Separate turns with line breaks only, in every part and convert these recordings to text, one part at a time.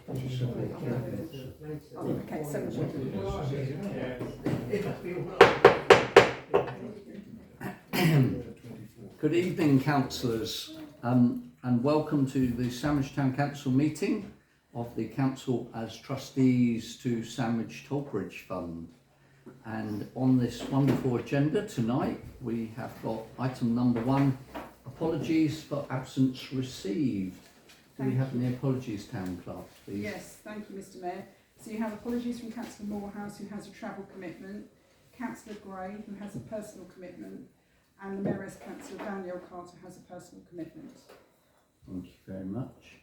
Okay, 7.
Good evening, councillors, and welcome to the Sandwich Town Council meeting of the council as trustees to Sandwich Tollbridge Fund. And on this wonderful agenda tonight, we have got item number 1, apologies for absence received. Do we have any apologies, Town Clerk, please?
Yes, thank you, Mr. Mayor. So you have apologies from Councillor Morehouse, who has a travel commitment, Councillor Gray, who has a personal commitment, and the Mayoress Councillor Daniel Carter has a personal commitment.
Thank you very much.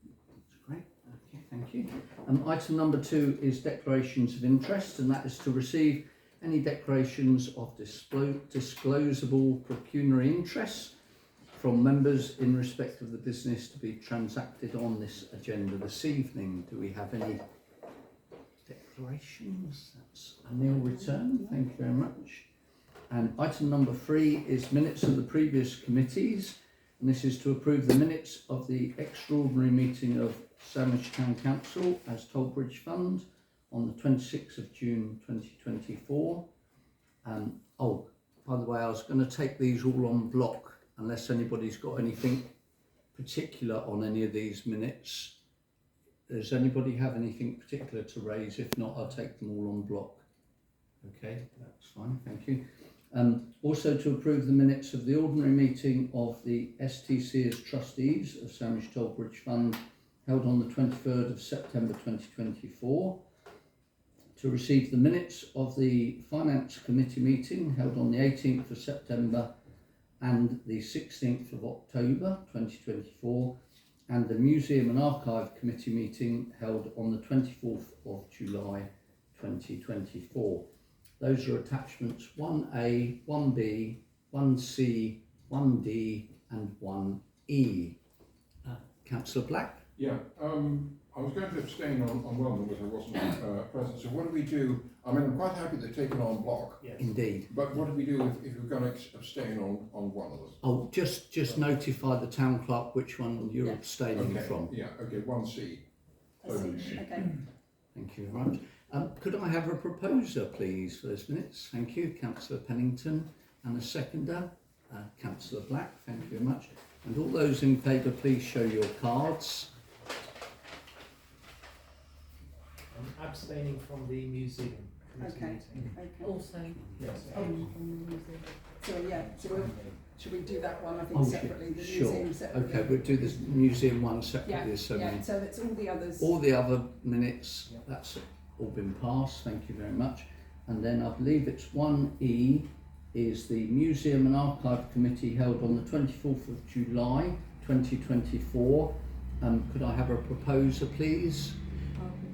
That's great. Okay, thank you. Item number 2 is declarations of interest, and that is to receive any declarations of disclosable pecuniary interests from members in respect of the business to be transacted on this agenda this evening. Do we have any declarations? That's a nil return. Thank you very much. And item number 3 is minutes of the previous committees, and this is to approve the minutes of the extraordinary meeting of Sandwich Town Council as Tollbridge Fund on the 26th of June 2024. Oh, by the way, I was going to take these all on block unless anybody's got anything particular on any of these minutes. Does anybody have anything particular to raise? If not, I'll take them all on block. Okay, that's fine, thank you. Also to approve the minutes of the ordinary meeting of the STC as trustees of Sandwich Tollbridge Fund held on the 23rd of September 2024. To receive the minutes of the Finance Committee meeting held on the 18th of September and the 16th of October 2024, and the Museum and Archive Committee meeting held on the 24th of July 2024. Those are attachments 1A, 1B, 1C, 1D and 1E. Councillor Black?
Yeah, I was going to abstain on one because I wasn't present. So what do we do? I mean, I'm quite happy they're taken on block.
Yes. Indeed.
But what do we do if we're going to abstain on one of them?
Oh, just notify the town clerk which one you're abstaining from.
Yeah, okay, 1C.
Okay.
Thank you very much. Could I have a proposer, please, for those minutes? Thank you, Councillor Pennington, and a seconder, Councillor Black. Thank you very much. And all those in favour, please show your cards.
I'm abstaining from the museum committee meeting.
Okay.
Also,
Yes.
Should we do that one? I think separately. The museum separately.
Okay, we'll do this museum one separately.
Yeah.
So
So that's all the others.
all the other minutes. That's all been passed. Thank you very much. And then I believe it's 1E is the Museum and Archive Committee held on the 24th of July 2024. Could I have a proposer, please?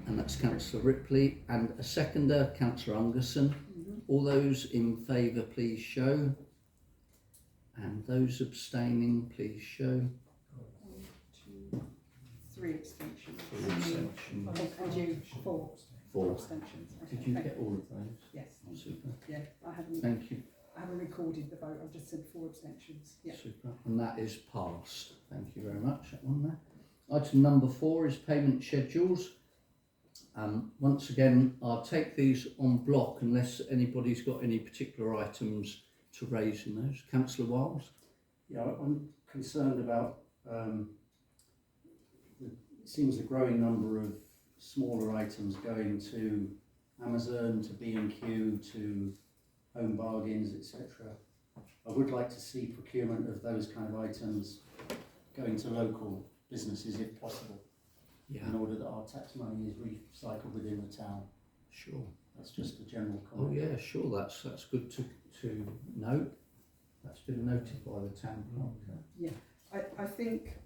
And that's Councillor Ripley, and a seconder, Councillor Ungerson. All those in favour, please show. And those abstaining, please show.
1, 2, 3 abstentions.
3 abstentions.
And you 4.
4
abstentions. Okay,
Did you
thank
get all of those?
Yes.
Oh, super.
Yeah, I haven't.
Thank you.
I haven't recorded the vote. I've just said 4 abstentions. Yeah.
Super. And that is passed. Thank you very much. That one there. Item number 4 is payment schedules. Once again, I'll take these on block unless anybody's got any particular items to raise in those. Councillor Wiles?
Yeah, I'm concerned about it seems a growing number of smaller items going to Amazon, to B&Q, to Home Bargains, etc. I would like to see procurement of those kind of items going to local businesses if possible.
Yeah.
In order that our tax money is recycled within the town.
Sure.
That's just a general comment.
Oh yeah, sure. That's good to note. That's been noted by the town clerk.
Yeah, I think,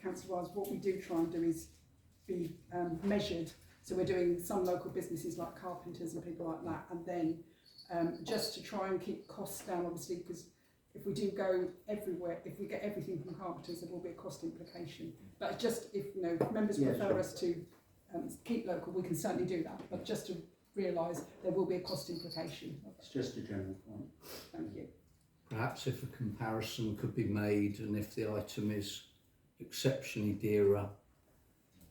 Councillor Wiles, what we do try and do is be measured. So we're doing some local businesses like carpenters and people like that, and then just to try and keep costs down, obviously, because if we do go everywhere, if we get everything from carpenters, there will be a cost implication. But just if members prefer us to keep local, we can certainly do that. But just to realise there will be a cost implication.
It's just a general point.
Thank you.
Perhaps if a comparison could be made, and if the item is exceptionally dearer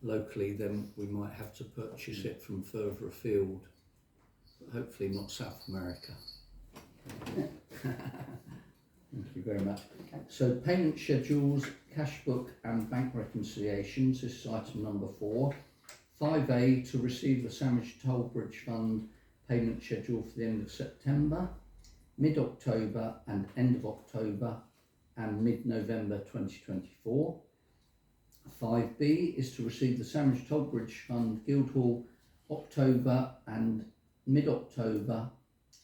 locally, then we might have to purchase it from further afield, but hopefully not South America. Thank you very much.
Okay.
So payment schedules, cash book and bank reconciliations, this is item number 4. 5A, to receive the Sandwich Toll Bridge Fund payment schedule for the end of September, mid-October and end of October and mid-November 2024. 5B is to receive the Sandwich Toll Bridge Fund Guildhall October and mid-October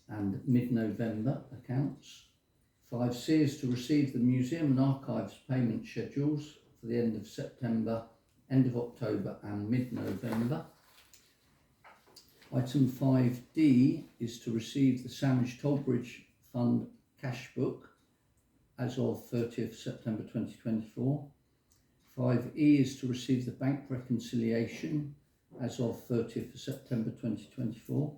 and mid-November accounts. 5C is to receive the Museum and Archives payment schedules for the end of September, end of October and mid-November. Item 5D is to receive the Sandwich Toll Bridge Fund cash book as of 30th September 2024. 5E is to receive the bank reconciliation as of 30th September 2024.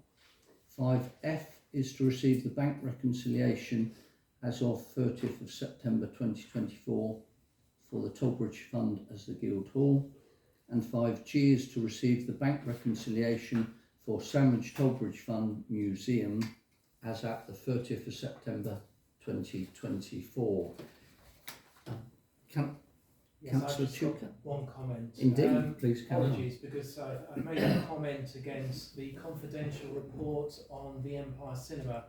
5F is to receive the bank reconciliation as of 30th of September 2024 for the Tollbridge Fund as the Guildhall. And 5G is to receive the bank reconciliation for Sandwich Tollbridge Fund Museum as at the 30th of September 2024. Councillor
I've just got
Tucker?
one comment.
Indeed, please carry on.
Apologies, because I made a comment against the confidential report on the Empire Cinema.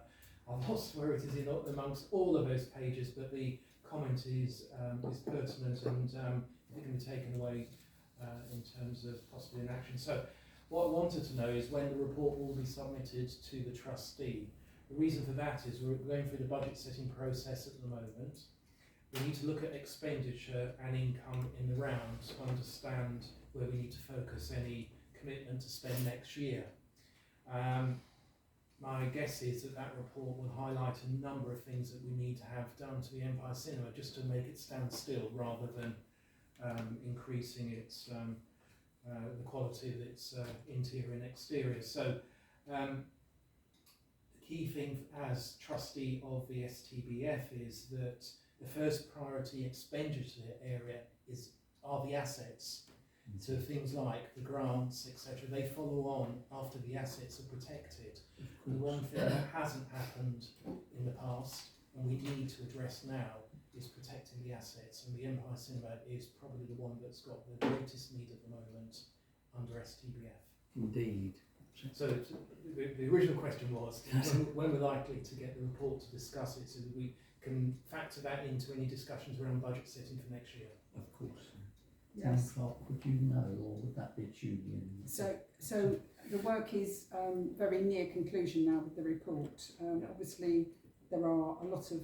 I've lost where it is in amongst all of those pages, but the comment is pertinent and it can be taken away in terms of possibly an action. So what I wanted to know is when the report will be submitted to the trustee. The reason for that is we're going through the budget setting process at the moment. We need to look at expenditure and income in the round to understand where we need to focus any commitment to spend next year. My guess is that that report will highlight a number of things that we need to have done to the Empire Cinema just to make it stand still rather than increasing its the quality of its interior and exterior. So the key thing as trustee of the STBF is that the first priority expenditure area are the assets. So things like the grants, etc., they follow on after the assets are protected. The one thing that hasn't happened in the past and we need to address now is protecting the assets, and the Empire Cinema is probably the one that's got the greatest need at the moment under STBF.
Indeed.
So the original question was when we're likely to get the report to discuss it so that we can factor that into any discussions around budget setting for next year.
Of course.
Yes.
Clark, would you know, or would that be Julian?
So the work is very near conclusion now with the report. Obviously, there are a lot of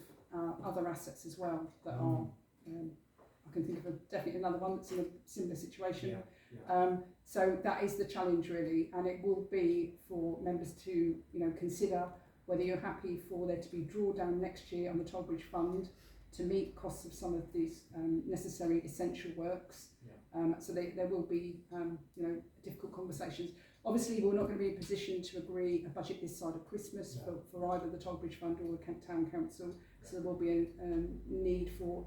other assets as well that are. I can think of definitely another one that's in a similar situation. So that is the challenge really, and it will be for members to consider whether you're happy for there to be drawdown next year on the Tollbridge Fund to meet costs of some of these necessary essential works. So there will be difficult conversations. Obviously, we're not going to be in a position to agree a budget this side of Christmas for either the Tollbridge Fund or the Town Council. So there will be a need for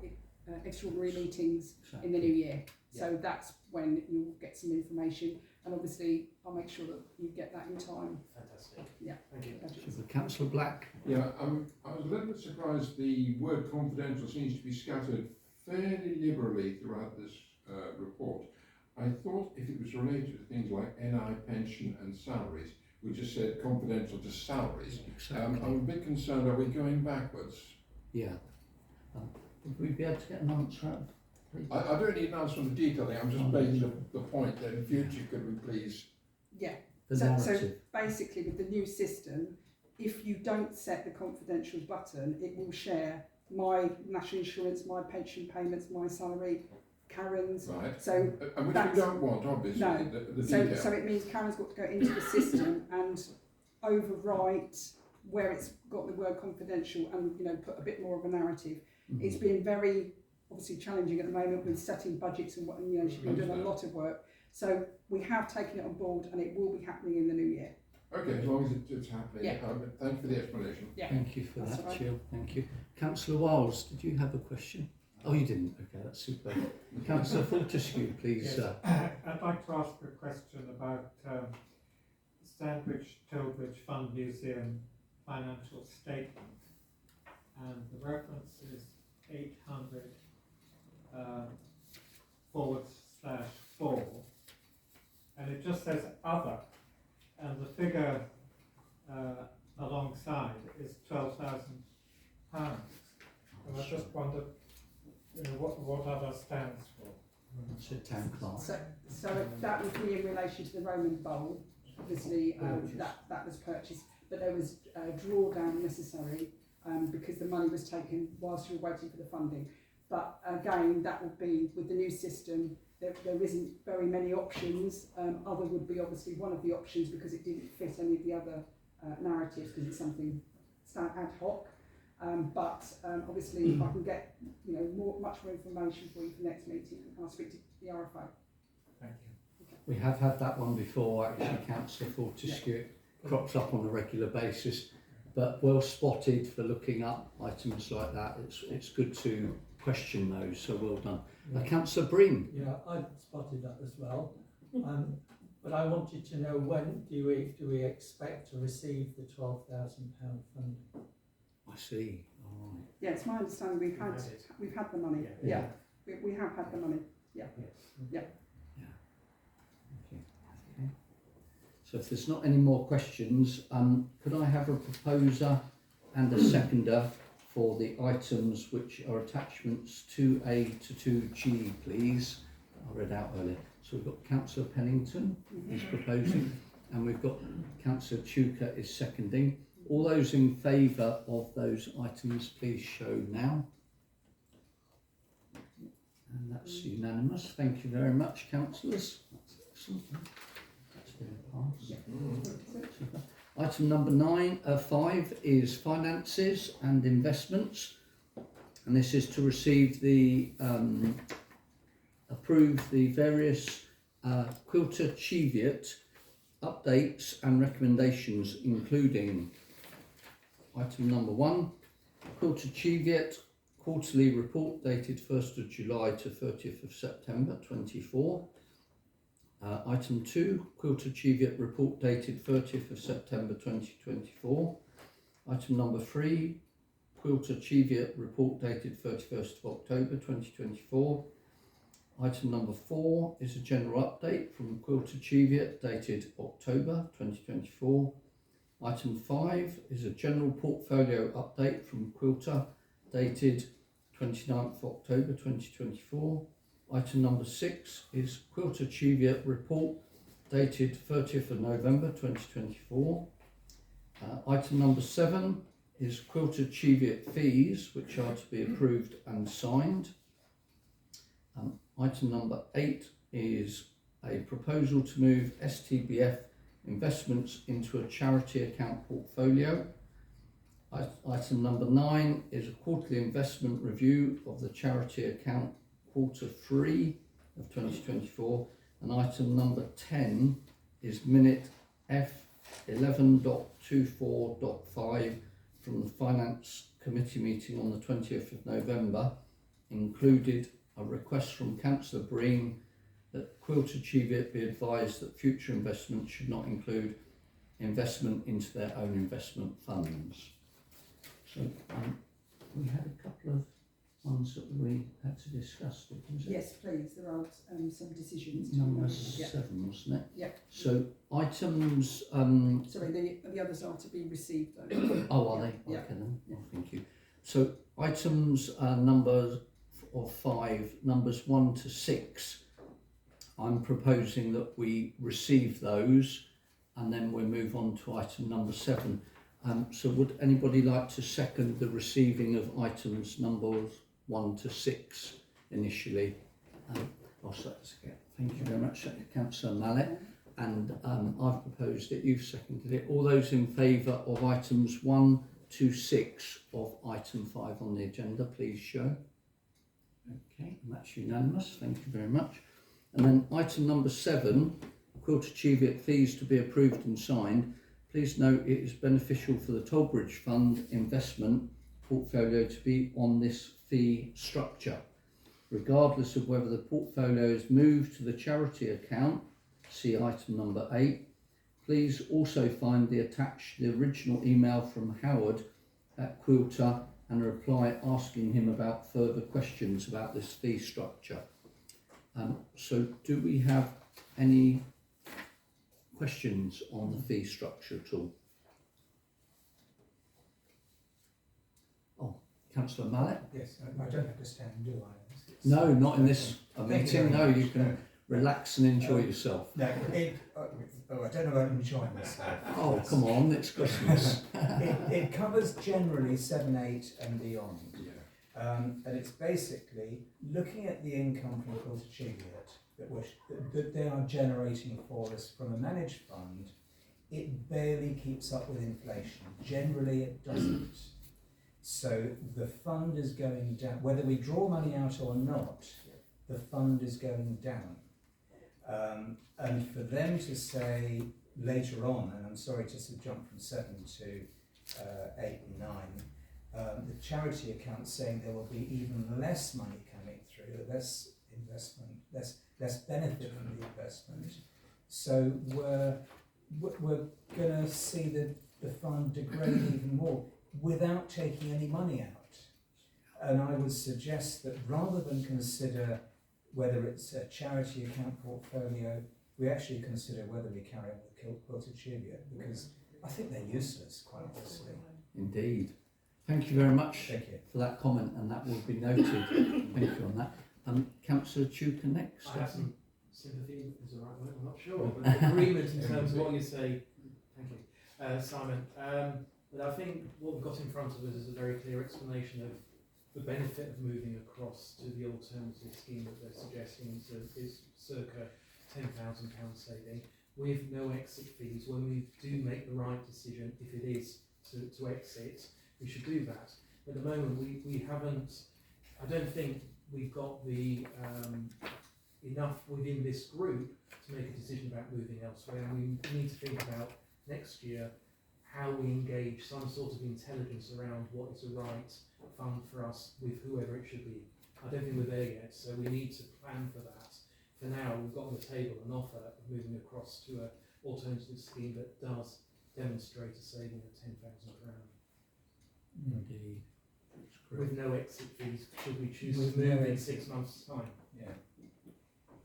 extraordinary meetings in the new year. So that's when you'll get some information, and obviously I'll make sure that you get that in time.
Fantastic.
Yeah.
Thank you.
So Councillor Black.
Yeah, I was a little bit surprised the word confidential seems to be scattered fairly liberally throughout this report. I thought if it was related to things like NI, pension and salaries, we just said confidential to salaries.
Exactly.
I'm a bit concerned, are we going backwards?
Yeah. Would we be able to get an answer out?
I don't need an answer on the detailing, I'm just making the point that in future could we please...
Yeah.
The
So
narrative.
basically with the new system, if you don't set the confidential button, it will share my national insurance, my pension payments, my salary, Karen's.
Right.
So
and which
that's-
we don't want, obviously,
No.
the detail.
So it means Karen's got to go into the system and overwrite where it's got the word confidential and put a bit more of a narrative. It's been very obviously challenging at the moment with setting budgets and what she's been doing a lot of work. So we have taken it on board and it will be happening in the new year.
Okay, as long as it's happening.
Yeah.
Thank you for the explanation.
Yeah.
Thank you for
That's
that,
all right.
Jill. Thank you. Councillor Wiles, did you have a question? Oh, you didn't? Okay, that's super. Councillor Fortescue, please.
Yes. I'd like to ask a question about Stanbridge Tilbridge Fund Museum financial statement, and the reference is 800 /4, and it just says other, and the figure alongside is £12,000. And I just wondered, what other stands for.
That's a town clerk.
So that would be in relation to the Roman Bowl. Obviously, that was purchased, but there was a drawdown necessary because the money was taken whilst we were waiting for the funding. But again, that would be with the new system. There isn't very many options. Other would be obviously one of the options because it didn't fit any of the other narratives because it's something ad hoc. But obviously, if I can get much more information for you for next meeting, I'll speak to the RFO.
Thank you.
Okay.
We have had that one before, actually. Councillor Fortescue crops up on a regular basis, but well spotted for looking up items like that. It's good to question those, so well done. Councillor Breen.
Yeah, I spotted that as well. But I wanted to know, when do we expect to receive the £12,000 fund?
I see. All right.
Yeah, it's my understanding we've had the money.
Yeah.
We have had the money. Yeah.
Okay. So if there's not any more questions, could I have a proposer and a seconder for the items which are attachments 2A to 2G, please? I read out earlier. So we've got Councillor Pennington is proposing, and we've got Councillor Chuka is seconding. All those in favour of those items, please show now. And that's unanimous. Thank you very much, councillors. That's excellent. That's been passed. Super. Item number 5 is finances and investments, and this is to receive approve the various Quilter Cheviot updates and recommendations, including item number 1, Quilter Cheviot quarterly report dated 1st of July to 30th of September 24. Item 2, Quilter Cheviot report dated 30th of September 2024. Item number 3, Quilter Cheviot report dated 31st of October 2024. Item number 4 is a general update from Quilter Cheviot dated October 2024. Item 5 is a general portfolio update from Quilter dated 29th of October 2024. Item number 6 is Quilter Cheviot report dated 30th of November 2024. Item number 7 is Quilter Cheviot fees, which are to be approved and signed. Item number 8 is a proposal to move STBF investments into a charity account portfolio. Item number 9 is a quarterly investment review of the charity account quarter 3 of 2024, and item number 10 is minute F11.24.5 from the Finance Committee meeting on the 20th of November, included a request from Councillor Breen that Quilter Cheviot be advised that future investments should not include investment into their own investment funds. So we had a couple of ones that we had to discuss, was it?
Yes, please. There are some decisions. To
Number
be made.
7, wasn't it?
Yeah.
So items.
Sorry, the others are to be received though.
Oh, are they?
Yeah.
Okay then. Well, thank you. So items numbers of 5, numbers 1 to 6. I'm proposing that we receive those, and then we move on to item number 7. So would anybody like to second the receiving of items numbers 1 to 6 initially? I'll say this again. Thank you very much, Councillor Mallet. And I've proposed it, you've seconded it. All those in favour of items 1 to 6 of item 5 on the agenda, please show. Okay, and that's unanimous. Thank you very much. And then item number 7, Quilter Cheviot fees to be approved and signed. Please note it is beneficial for the Tollbridge Fund investment portfolio to be on this fee structure. regardless of whether the portfolio is moved to the charity account, see item number 8. Please also find the original email from Howard at Quilter and a reply asking him about further questions about this fee structure. So do we have any questions on the fee structure at all? Oh, Councillor Mallet?
Yes, I don't understand, do I?
No, not in this
Thank you
meeting.
very
No,
much.
you can relax and enjoy yourself.
No, I don't know about enjoying myself.
Oh, come on, it's Christmas.
It covers generally 7, 8 and beyond. And it's basically looking at the income from Quilter Cheviot that they are generating for us from a managed fund. It barely keeps up with inflation. Generally, it doesn't. So the fund is going down. Whether we draw money out or not, the fund is going down. And for them to say later on, and I'm sorry to jump from 7 to 8 and 9, the charity account saying there will be even less money coming through, less investment, less benefit from the investment. So we're going to see the fund degrade even more without taking any money out. And I would suggest that rather than consider whether it's a charity account portfolio, we actually consider whether we carry on with Quilter Cheviot, because I think they're useless, quite honestly.
Indeed. Thank you very much
Thank you.
for that comment, and that will be noted. Thank you on that. Councillor Chuka next.
I have some sympathy, is the right word, I'm not sure, but agreement in terms of what you say. Thank you, Simon. But I think what we've got in front of us is a very clear explanation of the benefit of moving across to the alternative scheme that they're suggesting is circa £10,000 saving with no exit fees. When we do make the right decision, if it is to exit, we should do that. At the moment, we haven't, I don't think we've got the enough within this group to make a decision about moving elsewhere. And we need to think about next year how we engage some sort of intelligence around what is the right fund for us with whoever it should be. I don't think we're there yet, so we need to plan for that. For now, we've got on the table an offer of moving across to an alternative scheme that does demonstrate a saving of £10,000.
Indeed. That's
With
correct.
no exit fees, should we choose
With
to move
no
in
exit
6 months' time?
Yeah.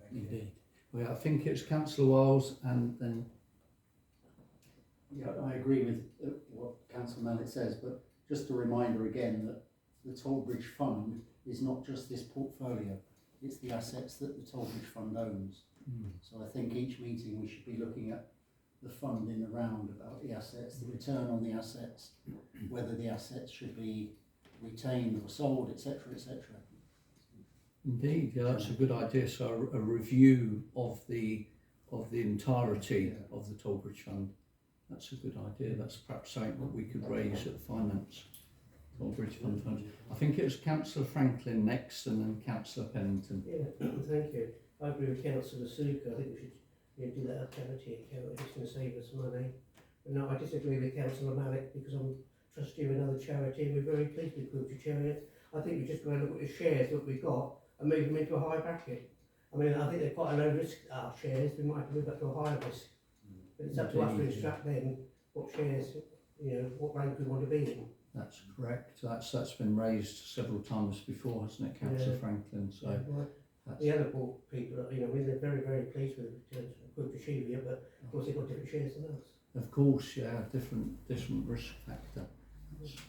Thank you.
Indeed. Well, I think it's Councillor Wiles and then.
Yeah, I agree with what Councillor Mallet says, but just a reminder again that the Tollbridge Fund is not just this portfolio, it's the assets that the Tollbridge Fund owns. So I think each meeting we should be looking at the fund in the round about the assets, the return on the assets, whether the assets should be retained or sold, etc., etc.
Indeed, yeah, that's a good idea. So a review of the entirety of the Tollbridge Fund. That's a good idea. That's perhaps something that we could raise at the Finance Tollbridge Fund. I think it was Councillor Franklin next, and then Councillor Pennington.
Yeah, thank you. I agree with Councillor Suka. I think we should do that at charity account. It's going to save us money. But no, I disagree with Councillor Malik because I'm trustee of another charity and we're very pleased with Quilter Chariot. I think we just go and look at the shares that we've got and move them into a high bracket. I mean, I think they're quite a low risk shares. We might have to move up to a higher risk. But it's up to us to instruct them what shares, what rank we want to be in.
That's correct. That's been raised several times before, hasn't it, Councillor Franklin? So that's
the other people, they're very, very pleased with Quilter Cheviot, but of course they've got different shares than us.
of course, yeah, different risk factor.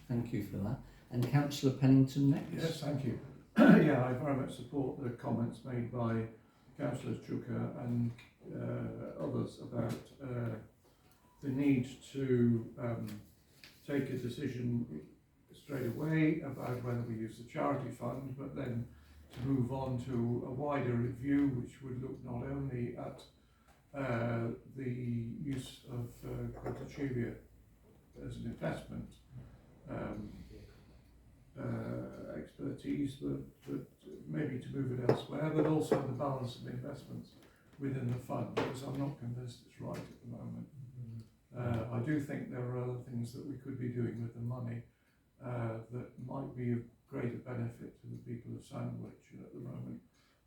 Thank you for that. And Councillor Pennington next.
Yes, thank you. Yeah, I very much support the comments made by Councillor Chuka and others about the need to take a decision straight away about whether we use the charity fund, but then to move on to a wider review which would look not only at the use of Quilter Cheviot as an investment expertise, but maybe to move it elsewhere, but also the balance of investments within the fund, because I'm not convinced it's right at the moment. I do think there are other things that we could be doing with the money that might be greater benefit to the people of Sandwich at the moment.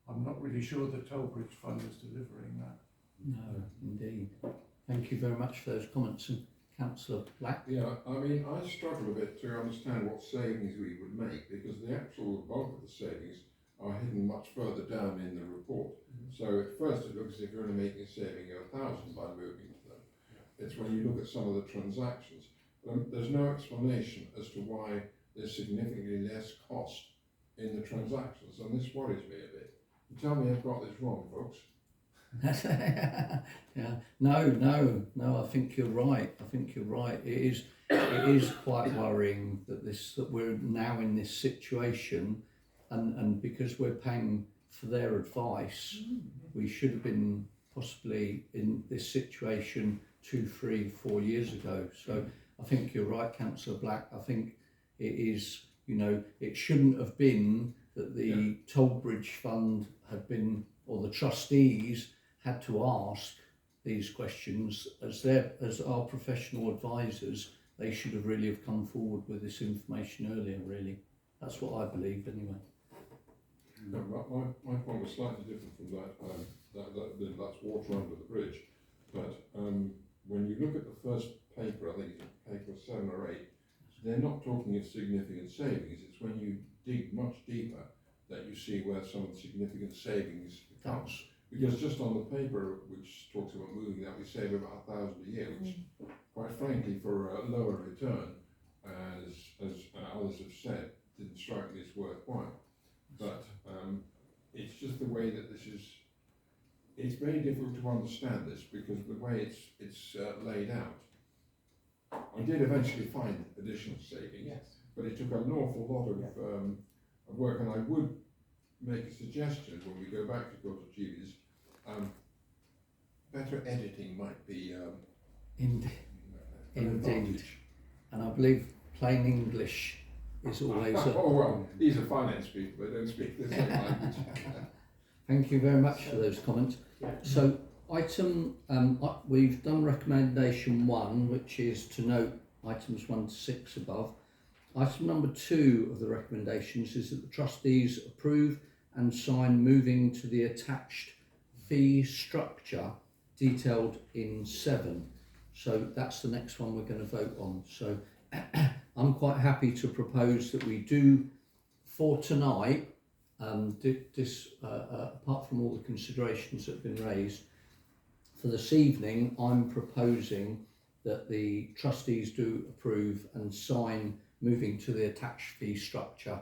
I'm not really sure the Tollbridge Fund is delivering that.
No, indeed. Thank you very much for those comments. And Councillor Black?
Yeah, I mean, I struggle a bit to understand what savings we would make, because the actual bulk of the savings are hidden much further down in the report. So at first it looks as if you're only making a saving of 1,000 by moving to them. It's when you look at some of the transactions. There's no explanation as to why there's significantly less cost in the transactions, and this worries me a bit. You tell me I've got this wrong, folks.
Yeah. No. I think you're right. It is quite worrying that we're now in this situation, and because we're paying for their advice, we should have been possibly in this situation 2, 3, 4 years ago. So I think you're right, Councillor Black. I think it is. It shouldn't have been that the Tollbridge Fund had been, or the trustees had to ask these questions as our professional advisors. They should have really have come forward with this information earlier. Really, that's what I believe anyway.
No, my point was slightly different from that. That's water under the bridge. But when you look at the first paper, I think it's paper 7 or 8, they're not talking of significant savings. It's when you dig much deeper that you see where some of the significant savings comes. Because just on the paper, which talks about moving that, we save about 1,000 a year, which, quite frankly, for a lower return, as others have said, didn't strike me as worthwhile. But it's just the way that this is. It's very difficult to understand this because of the way it's laid out. I did eventually find additional savings, but it took an awful lot of work, and I would make a suggestion when we go back to Court of Juries. Better editing might be
Indeed.
advantage.
And I believe plain English is always a...
Oh well, these are finance people, they don't speak the same language.
Thank you very much for those comments. So we've done recommendation 1, which is to note items 1 to 6 above. Item number 2 of the recommendations is that the trustees approve and sign moving to the attached fee structure detailed in 7. So that's the next one we're going to vote on. So I'm quite happy to propose that we do for tonight, apart from all the considerations that have been raised, for this evening I'm proposing that the trustees do approve and sign moving to the attached fee structure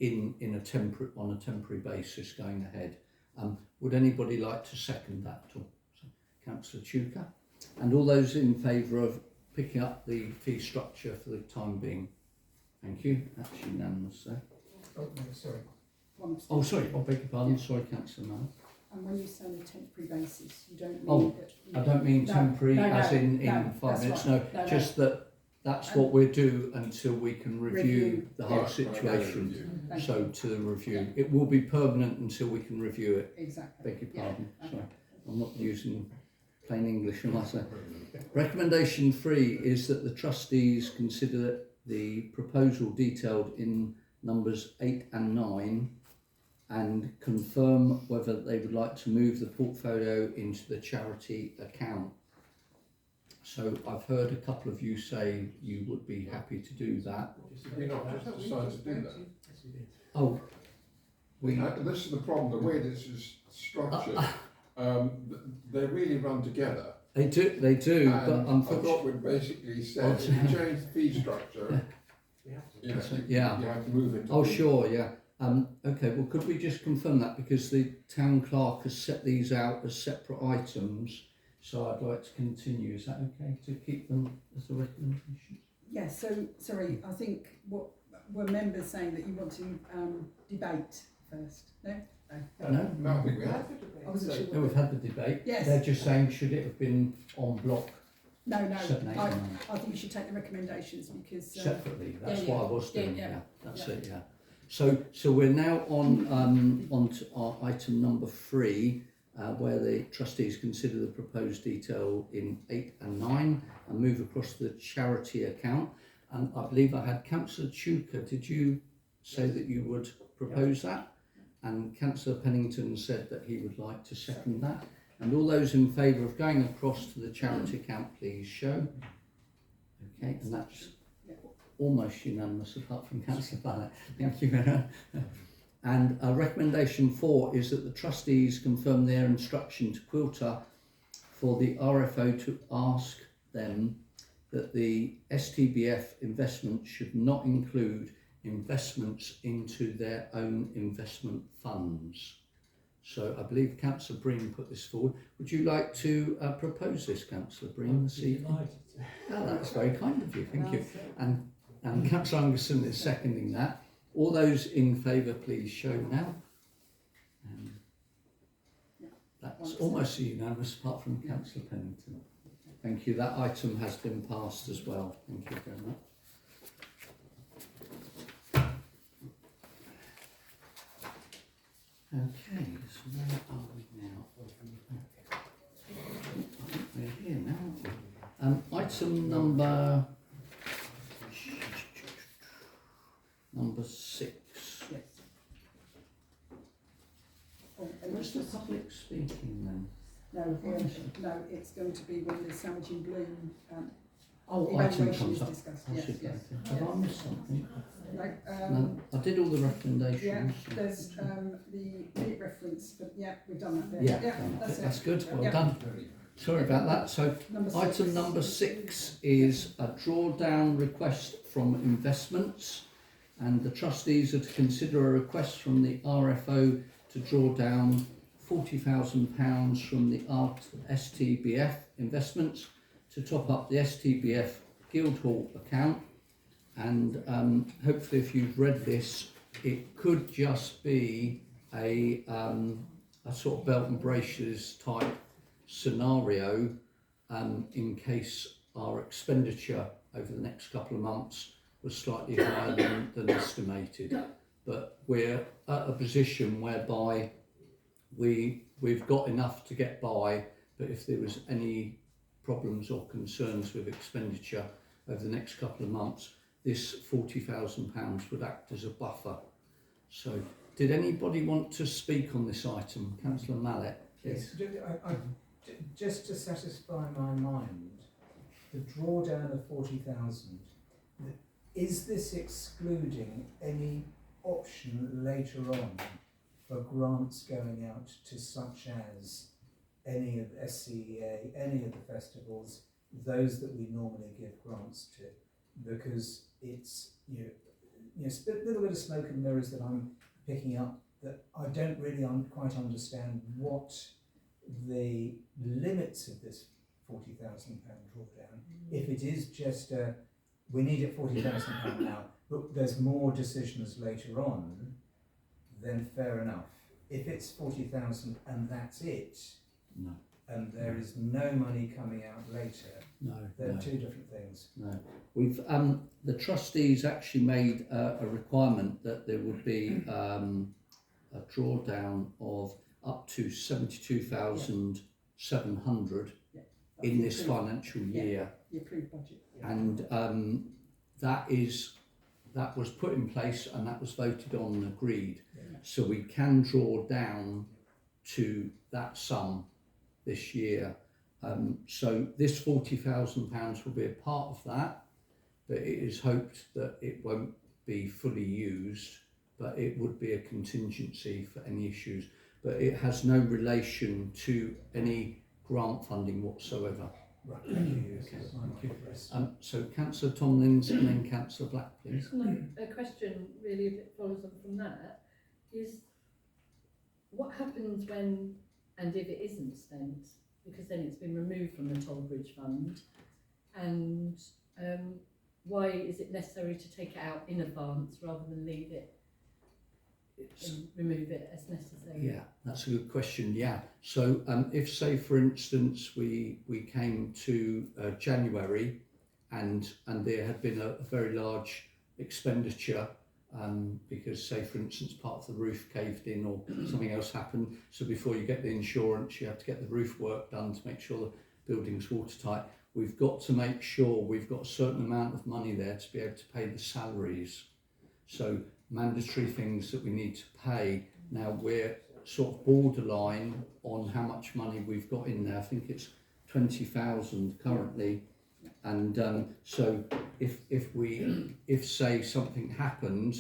on a temporary basis going ahead. Would anybody like to second that at all? So, Councillor Chuka. And all those in favour of picking up the fee structure for the time being? Thank you. That's unanimous there.
Oh, no, sorry.
Oh, sorry, I beg your pardon. Sorry, Councillor Mann.
And when you say on a temporary basis, you don't mean that...
I don't mean temporary as in 5 minutes, no, just that's what we'll do until we can review the whole situation. So to the review. It will be permanent until we can review it.
Exactly.
Beg your pardon. Sorry. I'm not using plain English, am I saying? Recommendation 3 is that the trustees consider the proposal detailed in numbers 8 and 9 and confirm whether they would like to move the portfolio into the charity account. So I've heard a couple of you say you would be happy to do that.
Did we not just decide to do that?
Oh,
this is the problem, the way this is structured, they really run together.
They do,
and
but
I thought we'd basically said, if you change the fee structure, you have to move into...
Oh, sure, yeah. Okay, well, could we just confirm that, because the town clerk has set these out as separate items, so I'd like to continue. Is that okay to keep them as a recommendation?
Yes, so, sorry, I think what were members saying that you want to debate first? No?
No, I think we have.
I wasn't sure.
No, we've had the debate.
Yes.
They're just saying, should it have been on block?
No,
7, 8, 9.
I think you should take the recommendations because...
Separately, that's what I was doing, that's it, yeah. So we're now on to our item number 3, where the trustees consider the proposed detail in 8 and 9 and move across to the charity account. And I believe I had Councillor Chuka. Did you say that you would propose that? And Councillor Pennington said that he would like to second that. And all those in favour of going across to the charity account, please show. Okay, and that's almost unanimous apart from Councillor Ballett. Thank you. And recommendation 4 is that the trustees confirm their instruction to Quilter for the RFO to ask them that the STBF investment should not include investments into their own investment funds. So I believe Councillor Breen put this forward. Would you like to propose this, Councillor Breen, this evening? Oh, that's very kind of you, thank you. And Councillor Anderson is seconding that. All those in favour, please show now. That's almost unanimous, apart from Councillor Pennington. Thank you. That item has been passed as well. Thank you very much. Okay, so where are we now? We're here now. Item number 6.
Yes. Oh, and
Where's the public speaking then?
no, it's going to be when the Sandwich in Bloom
Item
evaluation
comes
is
up.
discussed.
I
Yes,
should
yes.
go. Have I missed something?
No,
No, I did all the
yeah,
recommendations.
there's the minute reference, but yeah, we've done that bit.
Yeah,
that's it.
that's good. Well
Yeah.
done. Sorry about that. So
Number
item
6.
number 6 is a drawdown request from investments, and the trustees are to consider a request from the RFO to draw down £40,000 from the STBF investments to top up the STBF Guildhall account. And hopefully, if you've read this, it could just be a sort of belt and braces type scenario in case our expenditure over the next couple of months was slightly higher than estimated. But we're at a position whereby we've got enough to get by, but if there was any problems or concerns with expenditure over the next couple of months, this £40,000 would act as a buffer. So, did anybody want to speak on this item? Councillor Mallet?
Yes, just to satisfy my mind, the drawdown of 40,000, is this excluding any option later on for grants going out to such as any of SCEA, any of the festivals, those that we normally give grants to? Because it's a little bit of smoke and mirrors that I'm picking up, that I don't really quite understand what the limits of this £40,000 drawdown. If it is just we need it £40,000 now, but there's more decisions later on, then fair enough. If it's 40,000 and that's it,
No.
and there is no money coming out later,
No.
they're
No.
two different things.
No, we've the trustees actually made a requirement that there would be a drawdown of up to 72,700 in this financial year,
The approved budget.
and that was put in place and that was voted on and agreed. So we can draw down to that sum this year. So this £40,000 will be a part of that, but it is hoped that it won't be fully used, but it would be a contingency for any issues. But it has no relation to any grant funding whatsoever.
Right, thank you.
Okay, thank you. So Councillor Tomlins and then Councillor Black, please.
A question really a bit follows on from that is, what happens when and if it isn't spent, because then it's been removed from the Toll Bridge Fund, and why is it necessary to take it out in advance rather than leave it and remove it as necessary?
Yeah, that's a good question. Yeah, so if, say, for instance, we came to January and there had been a very large expenditure because, say, for instance, part of the roof caved in or something else happened, so before you get the insurance you have to get the roof work done to make sure the building's watertight. We've got to make sure we've got a certain amount of money there to be able to pay the salaries. So mandatory things that we need to pay. Now we're sort of borderline on how much money we've got in there. I think it's 20,000 currently, and so if say something happened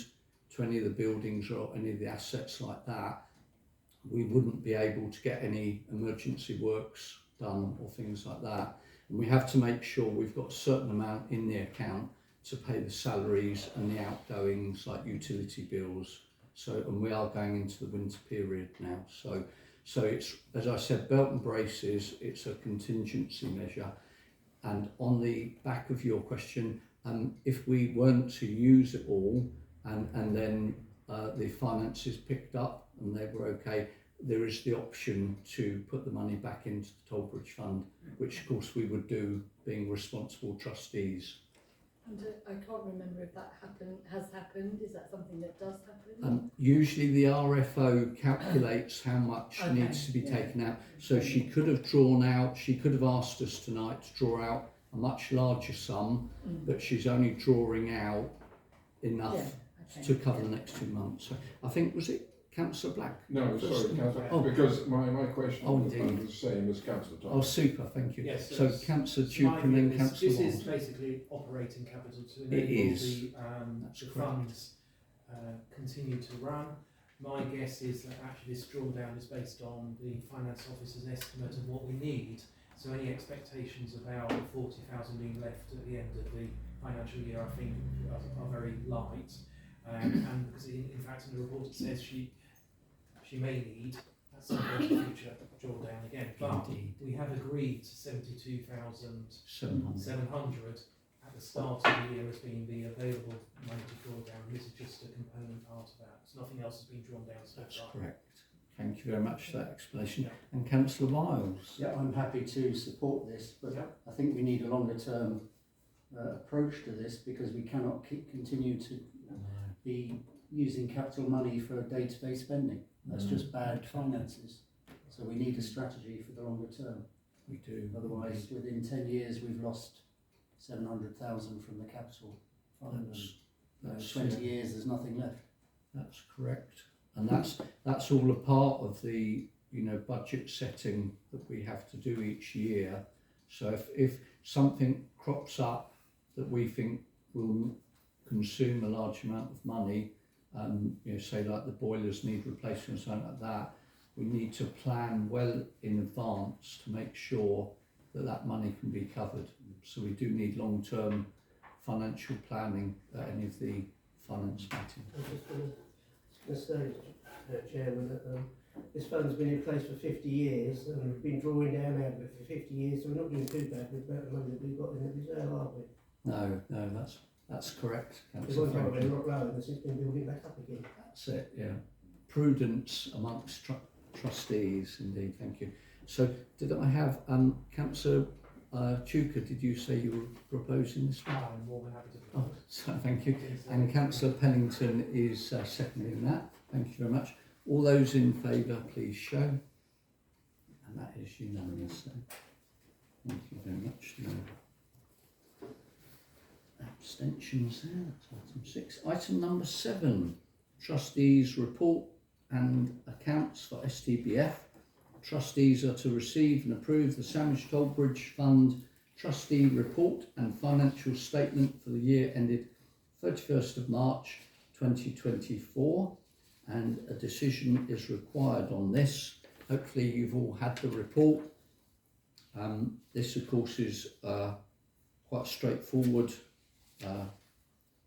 to any of the buildings or any of the assets like that, we wouldn't be able to get any emergency works done or things like that. And we have to make sure we've got a certain amount in the account to pay the salaries and the outgoings like utility bills. So, and we are going into the winter period now. So it's, as I said, belt and braces, it's a contingency measure. And on the back of your question, if we weren't to use it all and then the finances picked up and they were okay, there is the option to put the money back into the Tollbridge Fund, which of course we would do being responsible trustees.
And I can't remember if that has happened. Is that something that does happen?
Usually the RFO calculates how much needs to be taken out. So she could have drawn out, she could have asked us tonight to draw out a much larger sum, but she's only drawing out enough to cover the next 2 months. So I think, was it Councillor Black?
No, sorry, Councillor, because my question was the same as Councillor Thomas.
Oh, super, thank you.
Yes,
so Councillor Duke and then Councillor
This is
Wild.
basically operating capital to enable the funds continue to run. My guess is that actually this drawdown is based on the finance officer's estimate of what we need. So any expectations about 40,000 being left at the end of the financial year, I think, are very light. And because in fact in the report it says she may need at some point in the future draw down again. But we have agreed to 72,700 at the start of the year as being the available money to draw down. This is just a component part of that. So nothing else has been drawn down so far.
That's correct. Thank you very much for that explanation. And Councillor Wiles.
Yeah, I'm happy to support this, but I think we need a longer term approach to this, because we cannot continue to be using capital money for day-to-day spending. That's just bad finances. So we need a strategy for the longer term.
We do.
Otherwise, within 10 years, we've lost 700,000 from the capital fund. That's 20 years, there's nothing left.
That's correct. And that's all a part of the budget setting that we have to do each year. So if something crops up that we think will consume a large amount of money, say like the boilers need replacing or something like that, we need to plan well in advance to make sure that money can be covered. So we do need long-term financial planning at any of the finance meetings.
I was just going to say, Chairman, that this fund's been in place for 50 years and we've been drawing down out of it for 50 years, so we're not doing too bad with the money that we've got in the reserve, are we?
No, that's correct.
Because one time we're not low and it's been building back up again.
That's it, yeah. Prudence amongst trustees, indeed, thank you. So did I have Councillor Chuka, did you say you were proposing this one?
I'm more than happy to propose.
Oh, so thank you. And Councillor Pennington is seconding that. Thank you very much. All those in favour, please show. And that is unanimous. So thank you very much. No abstentions there. That's item 6. Item number 7, Trustees' Report and Accounts for STBF. Trustees are to receive and approve the Sandwich Tollbridge Fund Trustee Report and Financial Statement for the year ended 31st of March 2024, and a decision is required on this. Hopefully you've all had the report. This of course is quite a straightforward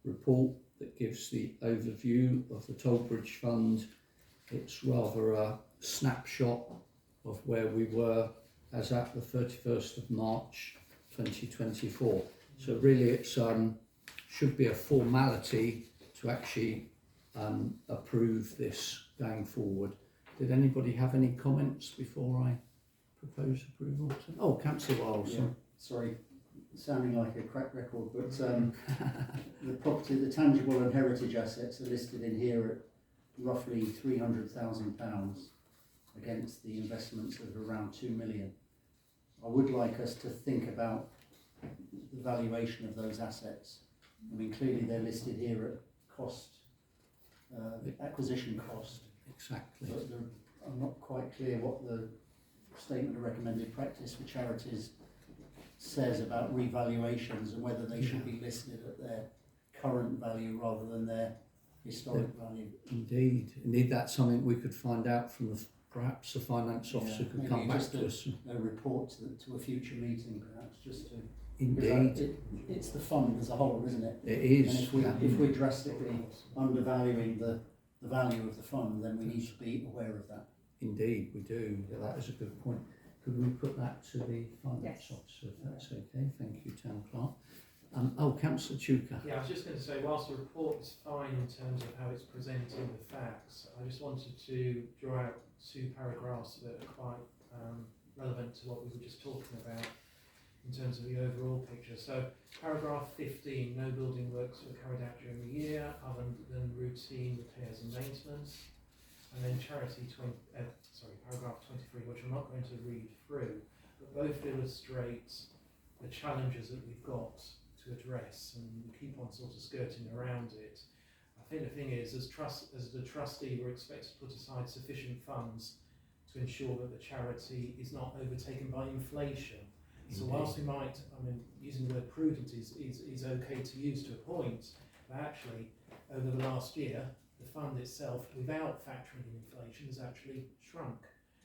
report that gives the overview of the Tollbridge Fund. It's rather a snapshot of where we were as at the 31st of March 2024. So really it's should be a formality to actually approve this going forward. Did anybody have any comments before I propose approval? Oh, Councillor Wiles.
Yeah, sorry, sounding like a crack record, but the property, the tangible and heritage assets are listed in here at roughly £300,000 against the investments of around 2 million. I would like us to think about the valuation of those assets. I mean, clearly they're listed here at cost acquisition cost.
Exactly.
But I'm not quite clear what the statement of recommended practice for charities says about revaluations and whether they should be listed at their current value rather than their historic value.
Indeed, that's something we could find out from perhaps the finance officer could come back to us.
A report to a future meeting, perhaps, just to.
Indeed.
It's the fund as a whole, isn't it?
It is.
And if we're drastically undervaluing the value of the fund, then we need to be aware of that.
Indeed, we do. Yeah, that is a good point. Could we put that to the finance officer, if that's okay? Thank you, Town Clerk. Councillor Chuka.
Yeah, I was just going to say, whilst the report is fine in terms of how it's presenting the facts, I just wanted to draw out 2 paragraphs that are quite relevant to what we were just talking about in terms of the overall picture. So, paragraph 15, no building works were carried out during the year other than routine repairs and maintenance. And then paragraph 23, which I'm not going to read through, but both illustrate the challenges that we've got to address, and we keep on sort of skirting around it. I think the thing is, as the trustee, we're expected to put aside sufficient funds to ensure that the charity is not overtaken by inflation. So whilst we might, using the word prudent is okay to use to a point, but actually over the last year, the fund itself, without factoring in inflation, has actually shrunk.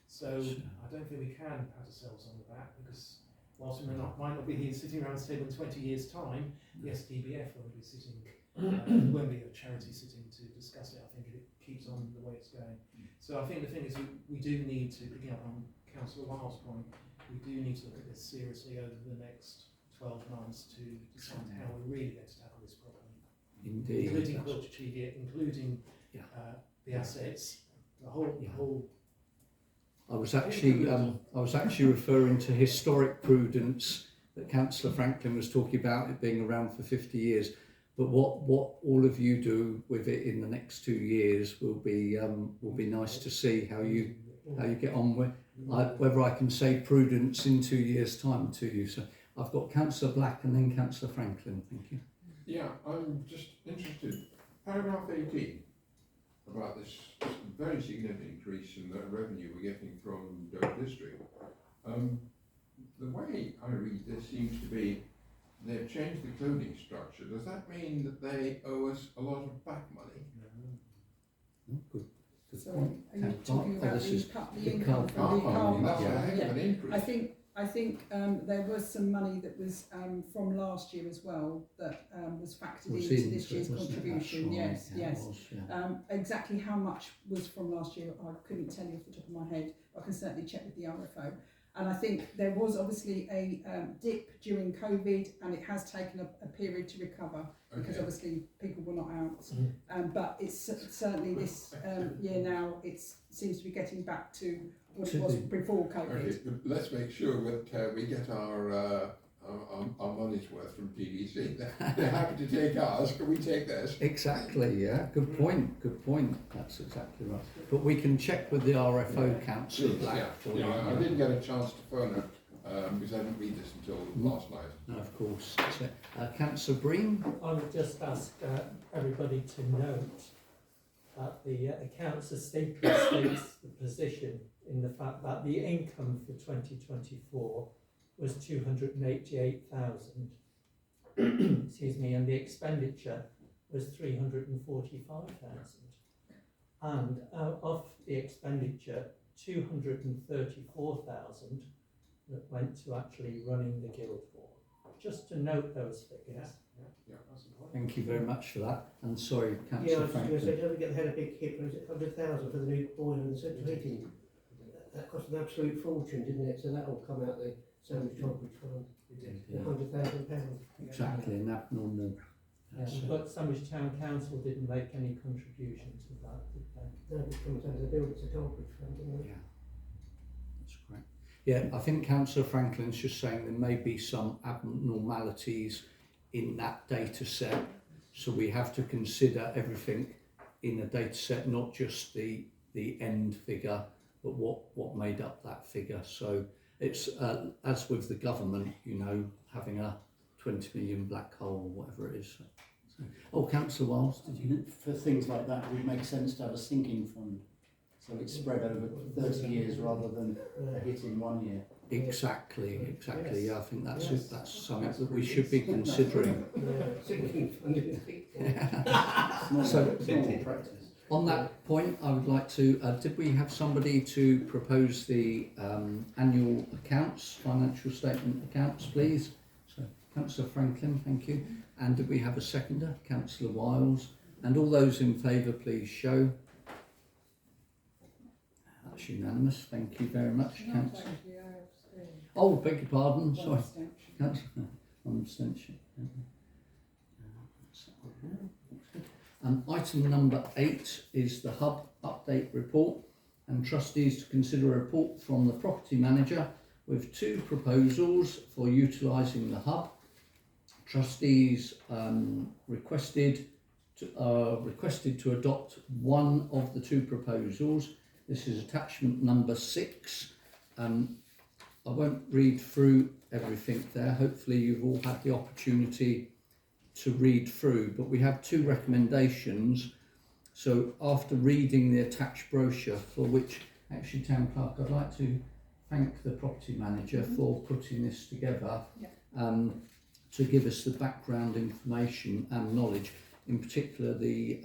So I don't think we can pat ourselves on the back, because whilst we might not be here sitting around the table in 20 years' time, the STBF won't be sitting, won't be a charity sitting to discuss it. I think it keeps on the way it's going. So I think the thing is, we do need to, picking up on Councillor Wiles' point, we do need to look at this seriously over the next 12 months to decide how we're really going to tackle this problem.
Indeed.
Including quilter cheviot, including the assets, the whole.
I was actually referring to historic prudence that Councillor Franklin was talking about, it being around for 50 years. But what all of you do with it in the next 2 years will be nice to see how you get on with whether I can say prudence in 2 years' time to you. So I've got Councillor Black and then Councillor Franklin. Thank you.
Yeah, I'm just interested. Paragraph 18 about this very significant increase in the revenue we're getting from Dover District. The way I read this seems to be they've changed the clothing structure. Does that mean that they owe us a lot of back money?
Good
So
point.
are you talking about the income
car
from the car
park.
That's a
park?
heck of an increase.
I think there was some money that was from last year as well that was factored into this year's contribution. Yes. Exactly how much was from last year, I couldn't tell you off the top of my head. I can certainly check with the RFO. And I think there was obviously a dip during COVID, and it has taken a period to recover because obviously people were not out. But it's certainly this year now, it seems to be getting back to what it was before COVID.
Okay, but let's make sure that we get our money's worth from TVC. They're happy to take ours. Can we take theirs?
Exactly, yeah. Good point. That's exactly right. But we can check with the RFO Council.
I didn't get a chance to phone her because I didn't read this until last night.
No, of course. Councillor Breen?
I would just ask everybody to note that the accounts statement states the position in the fact that the income for 2024 was 288,000, excuse me, and the expenditure was 345,000. And out of the expenditure, 234,000 that went to actually running the guild hall. Just to note those figures.
Thank you very much for that. And sorry,
Yeah, I
Councillor
was just going to
Franklin.
say, don't forget they had a big hit, was it 100,000 for the new boiler and the central heating? That cost an absolute fortune, didn't it? So that will come out the Sandwich Tonbridge Fund. £100,000.
Exactly, and that normal.
But Sandwich Town Council didn't make any contribution to that, did they?
No, it comes out of the buildings at Tonbridge Fund, didn't it?
Yeah, that's correct. Yeah, I think Councillor Franklin's just saying there may be some abnormalities in that data set, so we have to consider everything in a data set, not just the end figure, but what made up that figure. So it's as with the government, having a 20 million black hole or whatever it is. So Oh, Councillor Wiles, did you?
For things like that, it would make sense to have a sinking fund, so it's spread over 30 years rather than a hit in 1 year.
Exactly. Yeah, I think that's it. That's something that we should be considering. So,
Normal practice.
on that point, I would like to. Did we have somebody to propose the annual accounts, financial statement accounts, please? So, Councillor Franklin, thank you. And did we have a seconder, Councillor Wiles? And all those in favour, please show. That's unanimous. Thank you very much, Councillor. Oh, beg your pardon. Sorry, Councillor. One abstention. Item number 8 is the Hub Update Report, and trustees to consider a report from the property manager with 2 proposals for utilising the Hub. Trustees requested to adopt one of the 2 proposals. This is attachment number 6. I won't read through everything there. Hopefully you've all had the opportunity to read through, but we have 2 recommendations. So after reading the attached brochure, for which actually, Town Clerk, I'd like to thank the property manager for putting this together, to give us the background information and knowledge, in particular the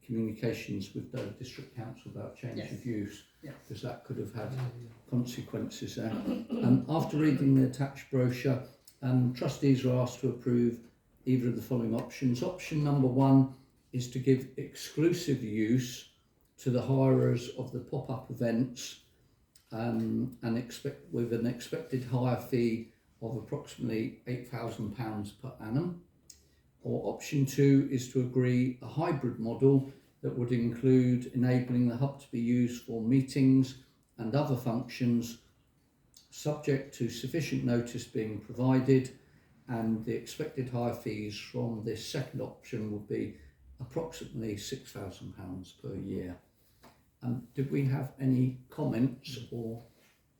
communications with the District Council about change of use, because that could have had consequences there. After reading the attached brochure, trustees are asked to approve either of the following options. Option number 1 is to give exclusive use to the hirers of the pop-up events with an expected hire fee of approximately £8,000 per annum. Or option 2 is to agree a hybrid model that would include enabling the hub to be used for meetings and other functions, subject to sufficient notice being provided, and the expected hire fees from this second option would be approximately £6,000 per year. Did we have any comments, or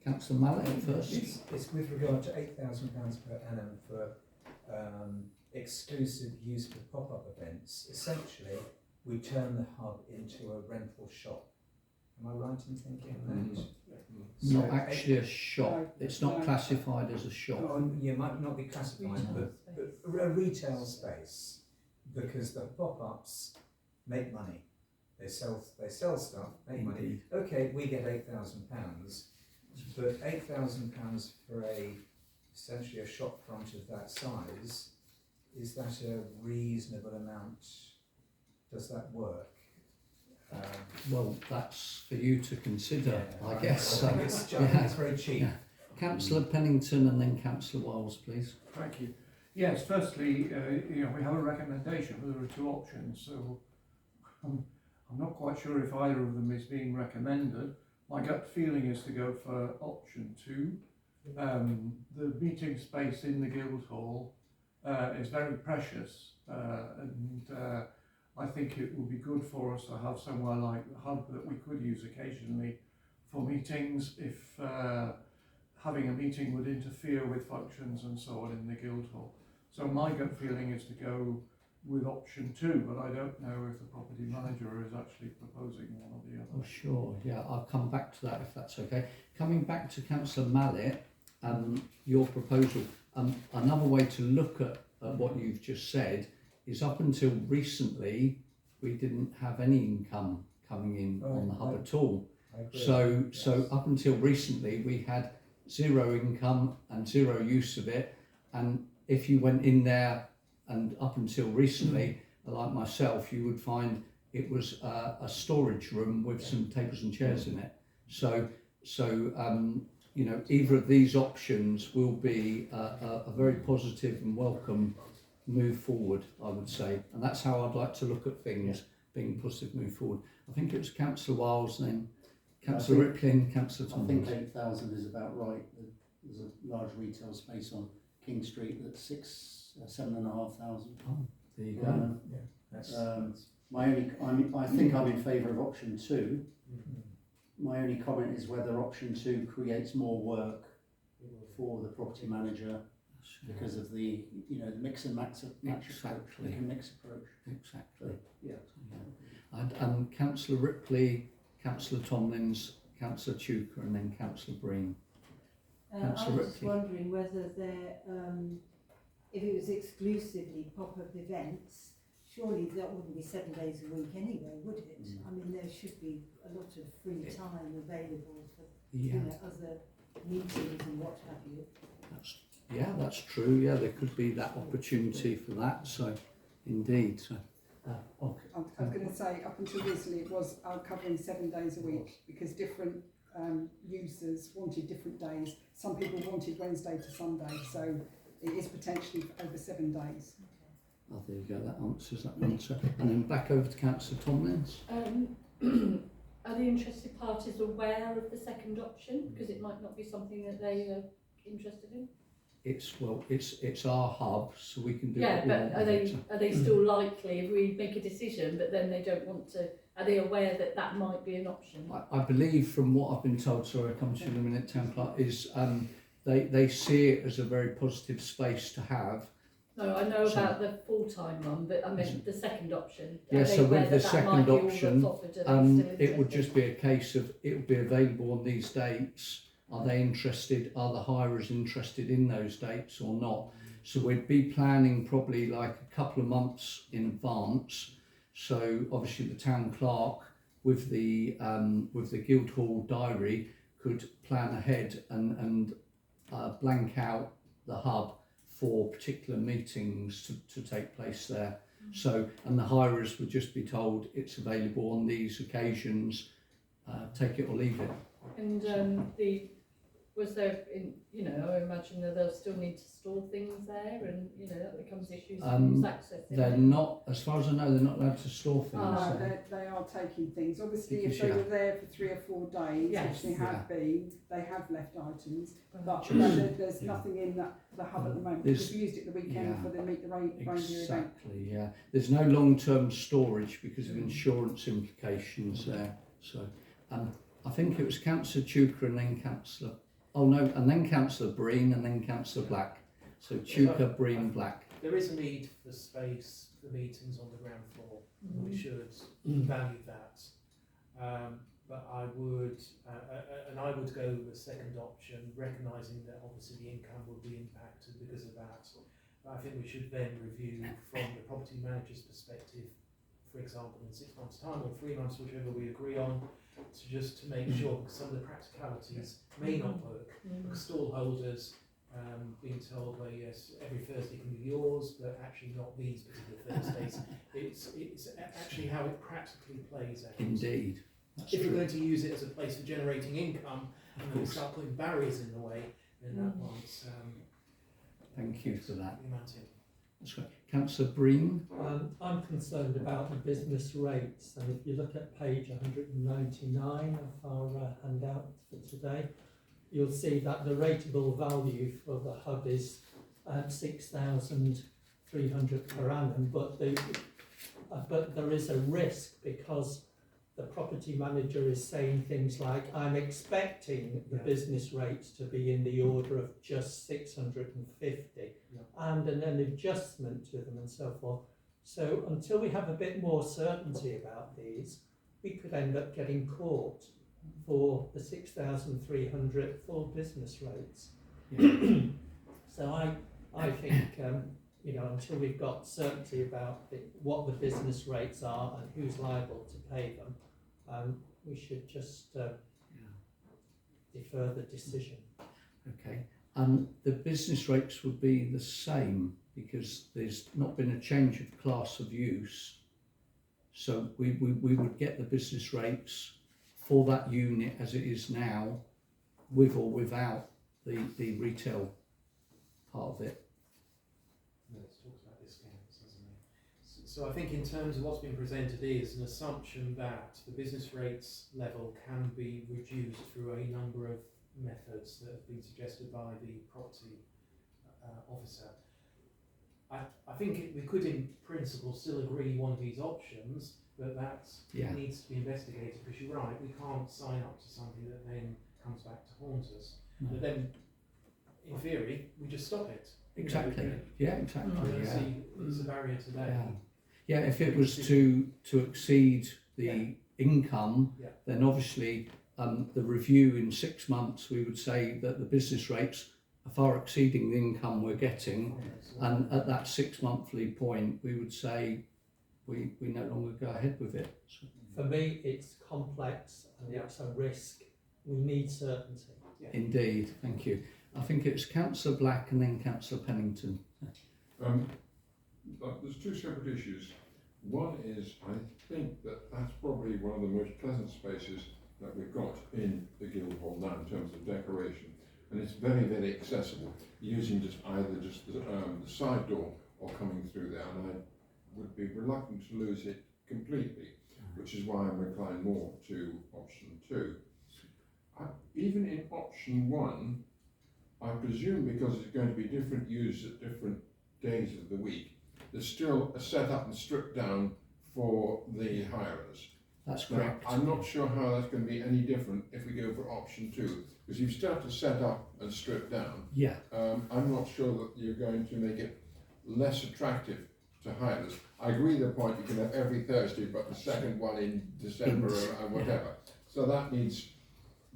Councillor Mallet first?
It's with regard to £8,000 per annum for exclusive use for pop-up events. Essentially, we turn the hub into a rental shop. Am I right in thinking that?
Not actually a shop. It's not classified as a shop.
You might not be classified, but a retail space, because the pop-ups make money. They sell stuff, make money. Okay, we get £8,000, but £8,000 for essentially a shop front of that size, is that a reasonable amount? Does that work?
Well, that's for you to consider, I guess.
I think it's very cheap.
Yeah. Councillor Pennington and then Councillor Wiles, please.
Thank you. Yes, firstly, we have a recommendation, but there are 2 options, so I'm not quite sure if either of them is being recommended. My gut feeling is to go for option 2. The meeting space in the Guildhall is very precious, and I think it would be good for us to have somewhere like the hub that we could use occasionally for meetings if having a meeting would interfere with functions and so on in the Guildhall. So my gut feeling is to go with option 2, but I don't know if the property manager is actually proposing one or the other.
Oh, sure, yeah, I'll come back to that if that's okay. Coming back to Councillor Mallet, your proposal, another way to look at what you've just said is up until recently we didn't have any income coming in on the hub at all. So up until recently we had 0 income and 0 use of it, and if you went in there and up until recently, like myself, you would find it was a storage room with some tables and chairs in it. So either of these options will be a very positive and welcome move forward, I would say, and that's how I'd like to look at things, being positive move forward. I think it was Councillor Wiles, then Councillor Ripley, Councillor Thompson.
I think 8,000 is about right. There's a large retail space on King Street that's 7,500.
Oh, there you go.
I think I'm in favour of option 2. My only comment is whether option 2 creates more work for the property manager because of the, you know, the mix and match approach,
Exactly.
the mix approach.
Exactly.
Yeah.
And Councillor Ripley, Councillor Tomlins, Councillor Tuker, and then Councillor Breen.
I
Councillor
was just
Ripley.
wondering whether there, if it was exclusively pop-up events, surely that wouldn't be 7 days a week anyway, would it? I mean, there should be a lot of free time available for you know, other meetings and what have you.
That's true. Yeah, there could be that opportunity for that. So, indeed. So, okay.
I was going to say, up until recently, it was covering 7 days a week because different users wanted different days. Some people wanted Wednesday to Sunday, so it is potentially over 7 days.
Oh, there you go. That answers that one. So, and then back over to Councillor Tomlins.
Are the interested parties aware of the second option? Because it might not be something that they are interested in.
It's our hub, so we can do.
Yeah,
what we want
but
with it.
are they still likely if we make a decision, but then they don't want to? Are they aware that that might be an option?
I believe, from what I've been told, sorry, I'll come to you in a minute, Town Clerk, is they see it as a very positive space to have.
No, I know about the full-time one, but I meant the second option.
Yeah,
Are they
so
aware
with the
that
second
might be all that's
option,
offered? Are they still
it would
interested?
just be a case of it will be available on these dates. Are they interested? Are the hirers interested in those dates or not? So we'd be planning probably like a couple of months in advance. So obviously the town clerk with the Guildhall diary could plan ahead and blank out the hub for particular meetings to take place there. So, and the hirers would just be told it's available on these occasions, take it or leave it.
And was there, I imagine that they'll still need to store things there, and that becomes issues with accessing.
They're not, as far as I know, they're not allowed to store things.
No, they are taking things. Obviously, if they were there for 3 or 4 days,
Yes.
which they have been, they have left items. But
Just-
there's nothing in the hub at the moment.
There's-
We've used it the weekend for the Meet the Reindeer event.
Exactly, yeah. There's no long-term storage because of insurance implications there. So, I think it was Councillor Tuker and then Councillor. Oh no, and then Councillor Breen and then Councillor Black. So Tuker, Breen, Black.
There is a need for space for meetings on the ground floor, and we should value that. But I would go with the second option, recognising that obviously the income will be impacted because of that. But I think we should then review from the property manager's perspective, for example, in 6 months' time or 3 months, whichever we agree on, to make sure, because some of the practicalities may not work. Because stall holders being told, well, yes, every Thursday can be yours, but actually not these particular Thursdays. It's actually how it practically plays out.
Indeed. That's
If
true.
you're going to use it as a place for generating income, and then we start putting barriers in the way, then that might.
Thank you for that.
The amount in.
That's right. Councillor Breen.
I'm concerned about the business rates, and if you look at page 199 of our handout for today, you'll see that the rateable value for the hub is 6,300 per annum, but there is a risk because the property manager is saying things like, I'm expecting the business rates to be in the order of just 650 and an adjustment to them and so forth. So until we have a bit more certainty about these, we could end up getting caught for the 6,300 full business rates. So I think, until we've got certainty about what the business rates are and who's liable to pay them, we should just defer the decision.
Okay. The business rates would be the same because there's not been a change of class of use. So we would get the business rates for that unit as it is now, with or without the retail part of it.
It talks about discounts, doesn't it? So I think in terms of what's been presented is an assumption that the business rates level can be reduced through a number of methods that have been suggested by the property officer. I think we could in principle still agree one of these options, but that needs to be investigated, because you're right, we can't sign up to something that then comes back to haunt us. But then, in theory, we just stop it.
Exactly. Yeah, exactly. Yeah.
It's a barrier today.
Yeah. If it was to exceed the income, then obviously the review in 6 months, we would say that the business rates are far exceeding the income we're getting, and at that 6 monthly point, we would say we no longer go ahead with it. So.
For me, it's complex and it's a risk. We need certainty.
Indeed, thank you. I think it's Councillor Black and then Councillor Pennington.
There's two separate issues. One is, I think that's probably one of the most pleasant spaces that we've got in the Guildhall now in terms of decoration, and it's very, very accessible, using either the side door or coming through there, and I would be reluctant to lose it completely, which is why I'm inclined more to option 2. Even in option 1, I presume because it's going to be different use at different days of the week, there's still a set up and strip down for the hirers.
That's correct.
Now, I'm not sure how that's going to be any different if we go for option 2, because you still have to set up and strip down.
Yeah.
I'm not sure that you're going to make it less attractive to hirers. I agree the point you can have every Thursday, but the second one in December or whatever. So that needs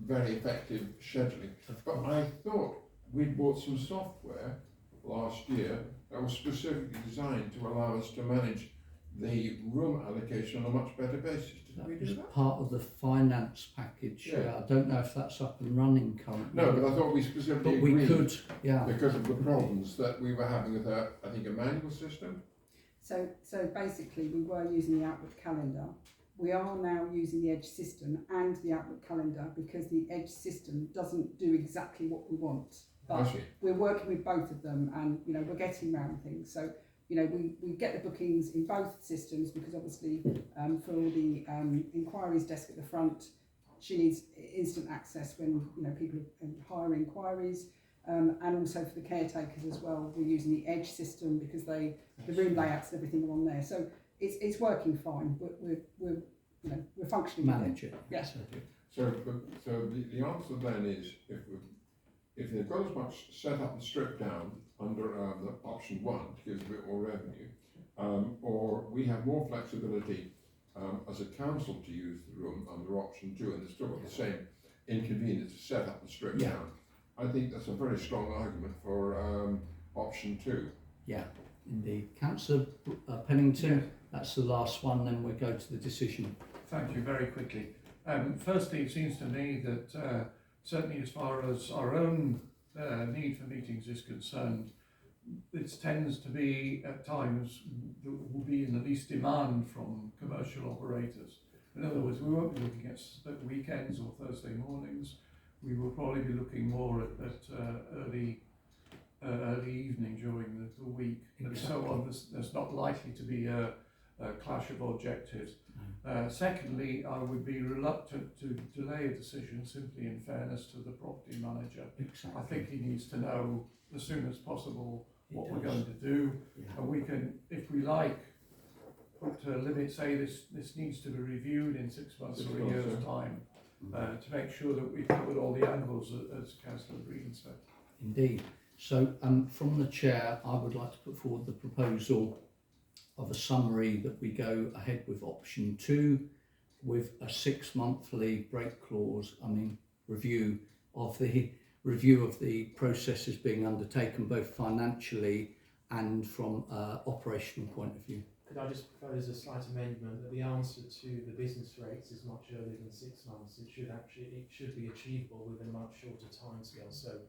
very effective scheduling. But I thought we'd bought some software last year that was specifically designed to allow us to manage the room allocation on a much better basis. Did we do that?
Part of the finance package. I don't know if that's up and running currently.
No, but I thought we specifically agreed,
we could,
because of the problems that we were having with a manual system.
So basically, we were using the Outlook calendar. We are now using the Edge system and the Outlook calendar, because the Edge system doesn't do exactly what we want. But we're working with both of them, and we're getting around things. So we get the bookings in both systems, because obviously for all the inquiries desk at the front, she needs instant access when people hire inquiries, and also for the caretakers as well. We're using the Edge system because the room layouts and everything are on there. So it's working fine. We're functioning.
Manage it.
Yes.
So the answer then is, if they've got as much set up and stripped down under the option 1 to give a bit more revenue, or we have more flexibility as a council to use the room under option 2, and they've still got the same inconvenience to set up and strip down. I think that's a very strong argument for option 2.
Yeah, indeed. Councillor Pennington, that's the last one, then we'll go to the decision.
Thank you, very quickly. Firstly, it seems to me that certainly as far as our own need for meetings is concerned, it tends to be at times that will be in the least demand from commercial operators. In other words, we won't be looking at weekends or Thursday mornings. We will probably be looking more at early evening during the week, and so on. There's not likely to be a clash of objectives. Secondly, I would be reluctant to delay a decision simply in fairness to the property manager. I think he needs to know as soon as possible what we're going to do, and we can, if we like, put a limit, say this needs to be reviewed in 6 months or a year's time, to make sure that we've covered all the angles, as Councillor Green said.
Indeed. So from the chair, I would like to put forward the proposal of a summary that we go ahead with option 2 with a 6 monthly break clause, review of the processes being undertaken both financially and from an operational point of view.
Could I just propose a slight amendment that the answer to the business rates is much earlier than 6 months? It should be achievable within a much shorter timescale. So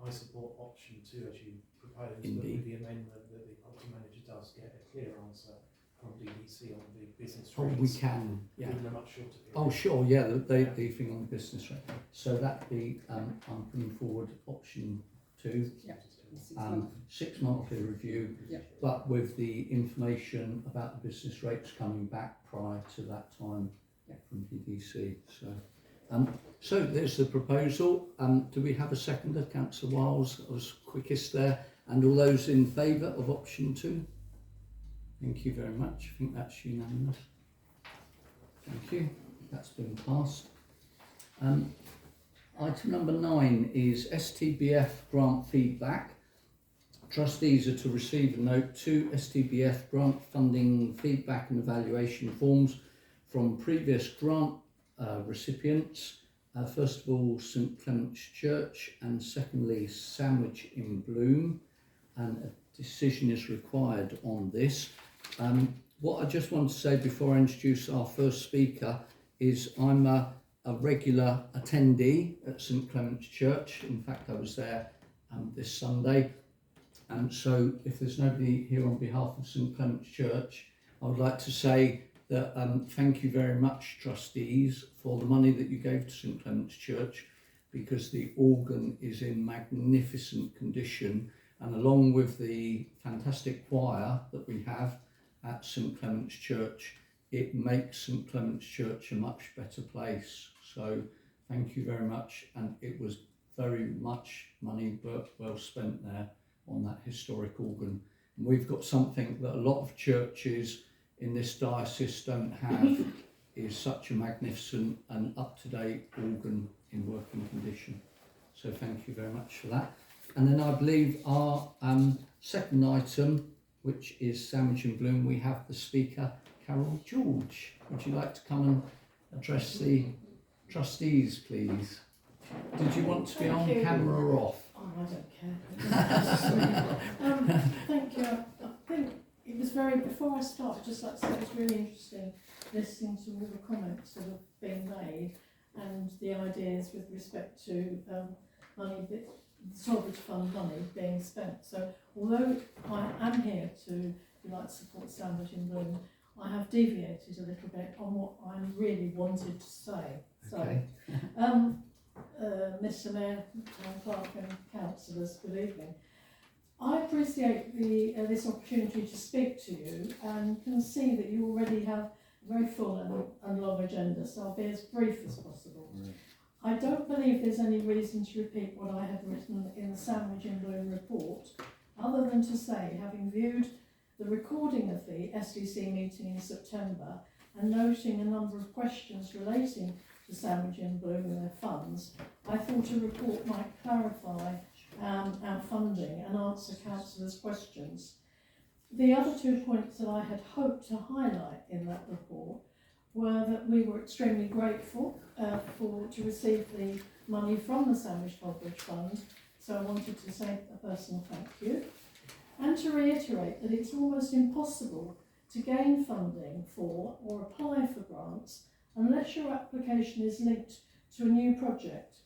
I support option 2 as you proposed, but with the amendment that the property manager does get a clear answer from DDC on the business rates.
We can,
within a much shorter period.
Oh, sure, yeah, the thing on the business rate. So that be, I'm putting forward option 2. 6 monthly review, but with the information about the business rates coming back prior to that time from DDC. So there's the proposal. Do we have a seconder? Councillor Wiles was quickest there. And all those in favour of option 2? Thank you very much. I think that's unanimous. Thank you. That's been passed. Item number 9 is STBF grant feedback. Trustees are to receive and note 2 STBF grant funding feedback and evaluation forms from previous grant recipients. First of all, St Clement's Church, and secondly, Sandwich in Bloom, and a decision is required on this. What I just want to say before I introduce our first speaker is I'm a regular attendee at St Clement's Church. In fact, I was there this Sunday. So if there's nobody here on behalf of St Clement's Church, I would like to say that thank you very much, trustees, for the money that you gave to St Clement's Church, because the organ is in magnificent condition, and along with the fantastic choir that we have at St Clement's Church, it makes St Clement's Church a much better place. So thank you very much, and it was very much money well spent there on that historic organ. And we've got something that a lot of churches in this diocese don't have, is such a magnificent and up-to-date organ in working condition. So thank you very much for that. And then I believe our second item, which is Sandwich in Bloom, we have the speaker, Carol George. Would you like to come and address the trustees, please? Did you want to be on camera or off?
Oh, I don't care. Thank you. I think it was before I started, just like to say, it was really interesting listening to all the comments that have been made and the ideas with respect to money, the Tollbridge Fund money being spent. So although I am here to support Sandwich in Bloom, I have deviated a little bit on what I really wanted to say.
Okay.
So, Mr Mayor, Clerk and Councillors, good evening. I appreciate this opportunity to speak to you and can see that you already have a very full and long agenda, so I'll be as brief as possible. Right. I don't believe there's any reason to repeat what I had written in the Sandwich in Bloom report, other than to say, having viewed the recording of the SDC meeting in September and noting a number of questions relating to Sandwich in Bloom and their funds, I thought a report might clarify our funding and answer councillors' questions. The other 2 points that I had hoped to highlight in that report were that we were extremely grateful to receive the money from the Sandwich Tollbridge Fund, so I wanted to say a personal thank you, and to reiterate that it's almost impossible to gain funding for or apply for grants unless your application is linked to a new project,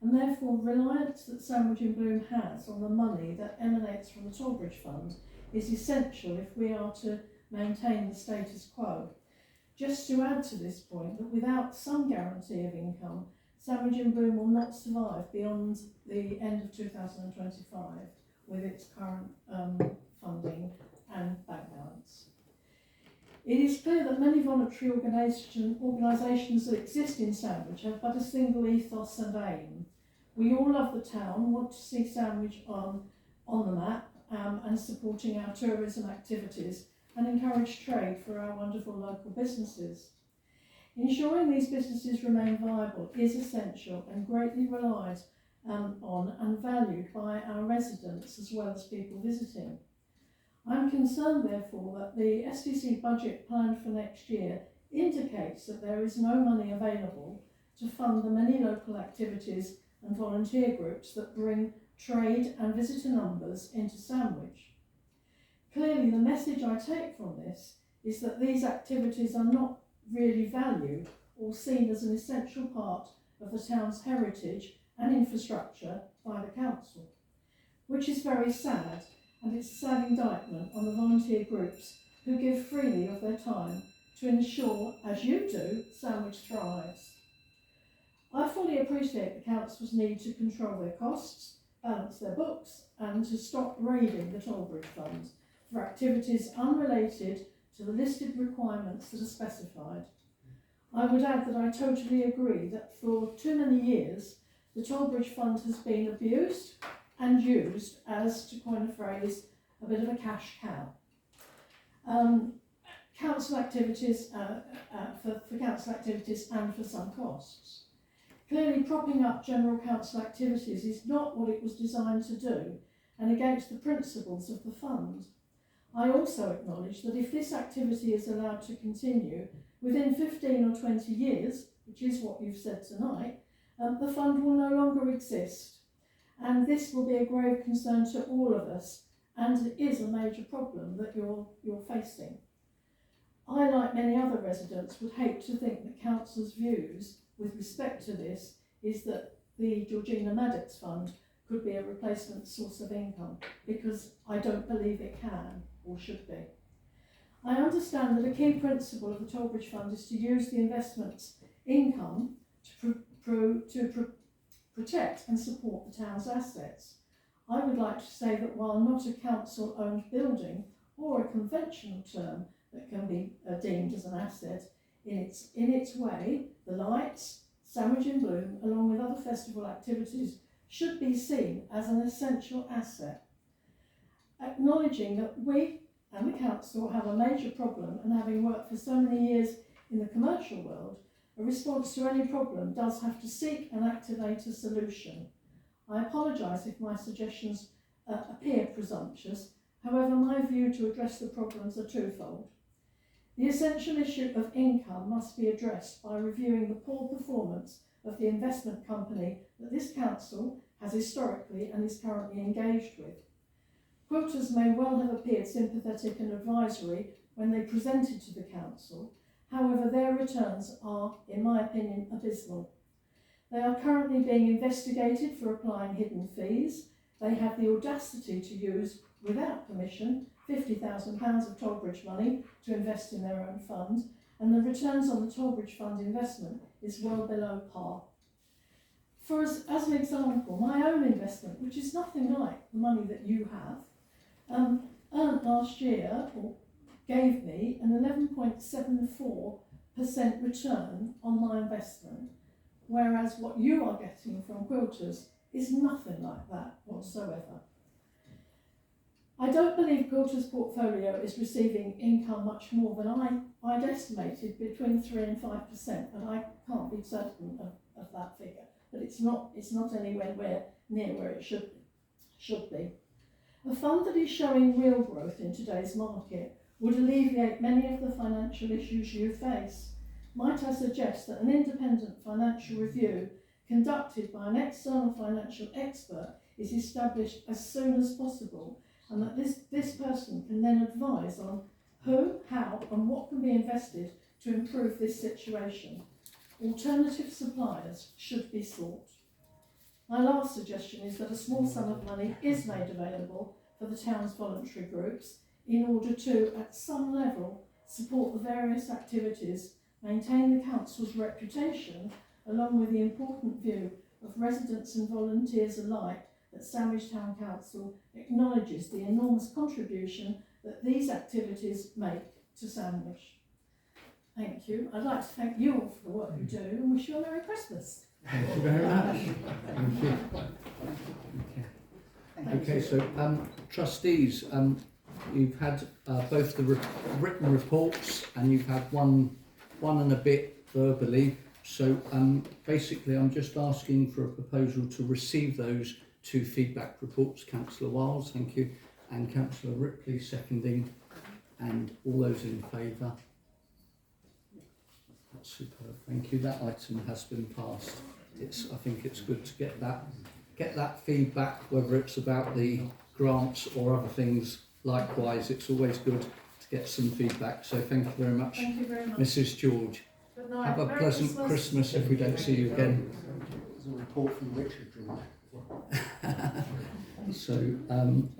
and therefore reliance that Sandwich in Bloom has on the money that emanates from the Tollbridge Fund is essential if we are to maintain the status quo. Just to add to this point, that without some guarantee of income, Sandwich in Bloom will not survive beyond the end of 2025 with its current funding and bank balance. It is clear that many voluntary organisations that exist in Sandwich have but a single ethos and aim. We all love the town, want to see Sandwich on the map and supporting our tourism activities and encourage trade for our wonderful local businesses. Ensuring these businesses remain viable is essential and greatly relied on and valued by our residents as well as people visiting. I'm concerned, therefore, that the SDC budget planned for next year indicates that there is no money available to fund the many local activities and volunteer groups that bring trade and visitor numbers into Sandwich. Clearly, the message I take from this is that these activities are not really valued or seen as an essential part of the town's heritage and infrastructure by the council, which is very sad, and it's a sad indictment on the volunteer groups who give freely of their time to ensure, as you do, Sandwich thrives. I fully appreciate the council's need to control their costs, balance their books, and to stop raiding the Tollbridge Fund for activities unrelated to the listed requirements that are specified. I would add that I totally agree that for too many years, the Tollbridge Fund has been abused and used as, to coin a phrase, a bit of a cash cow. Council activities, for council activities and for some costs. Clearly, propping up general council activities is not what it was designed to do, and against the principles of the fund. I also acknowledge that if this activity is allowed to continue within 15 or 20 years, which is what you've said tonight, the fund will no longer exist. And this will be a grave concern to all of us, and it is a major problem that you're facing. I, like many other residents, would hate to think that Council's views with respect to this is that the Georgina Maddox Fund could be a replacement source of income, because I don't believe it can or should be. I understand that a key principle of the Tollbridge Fund is to use the investment's income to protect and support the town's assets. I would like to say that while not a council-owned building or a conventional term that can be deemed as an asset, in its way, the lights, Sandwich in Bloom, along with other festival activities, should be seen as an essential asset. Acknowledging that we and the council have a major problem, and having worked for so many years in the commercial world, a response to any problem does have to seek and activate a solution. I apologise if my suggestions appear presumptuous. However, my view to address the problems are twofold. The essential issue of income must be addressed by reviewing the poor performance of the investment company that this council has historically and is currently engaged with. Quilters may well have appeared sympathetic and advisory when they presented to the council. However, their returns are, in my opinion, abysmal. They are currently being investigated for applying hidden fees. They have the audacity to use, without permission, £50,000 of Tollbridge money to invest in their own fund, and the returns on the Tollbridge Fund investment is well below par. For as an example, my own investment, which is nothing like the money that you have, earned last year, or gave me, an 11.74% return on my investment, whereas what you are getting from Quilters is nothing like that whatsoever. I don't believe Quilters' portfolio is receiving income much more than I'd estimated, between 3 and 5%, and I can't be certain of that figure, but it's not anywhere near where it should be. A fund that is showing real growth in today's market would alleviate many of the financial issues you face. Might I suggest that an independent financial review conducted by an external financial expert is established as soon as possible, and that this person can then advise on who, how and what can be invested to improve this situation. Alternative suppliers should be sought. My last suggestion is that a small sum of money is made available for the town's voluntary groups in order to, at some level, support the various activities, maintain the council's reputation, along with the important view of residents and volunteers alike that Sandwich Town Council acknowledges the enormous contribution that these activities make to Sandwich. Thank you. I'd like to thank you all for the work you do and wish you a Merry Christmas.
Thank you very much. Thank you. Okay, so trustees, you've had both the written reports and you've had one and a bit verbally. So basically I'm just asking for a proposal to receive those two feedback reports. Councillor Wiles, thank you, and Councillor Ripley seconding, and all those in favour. That's superb, thank you. That item has been passed. I think it's good to get that feedback, whether it's about the grants or other things. Likewise, it's always good to get some feedback. So thank you very much.
Thank you very much.
Mrs. George.
Good night.
Have a
Merry
pleasant Christmas if we don't see you again.
There's a report from Richard George.
So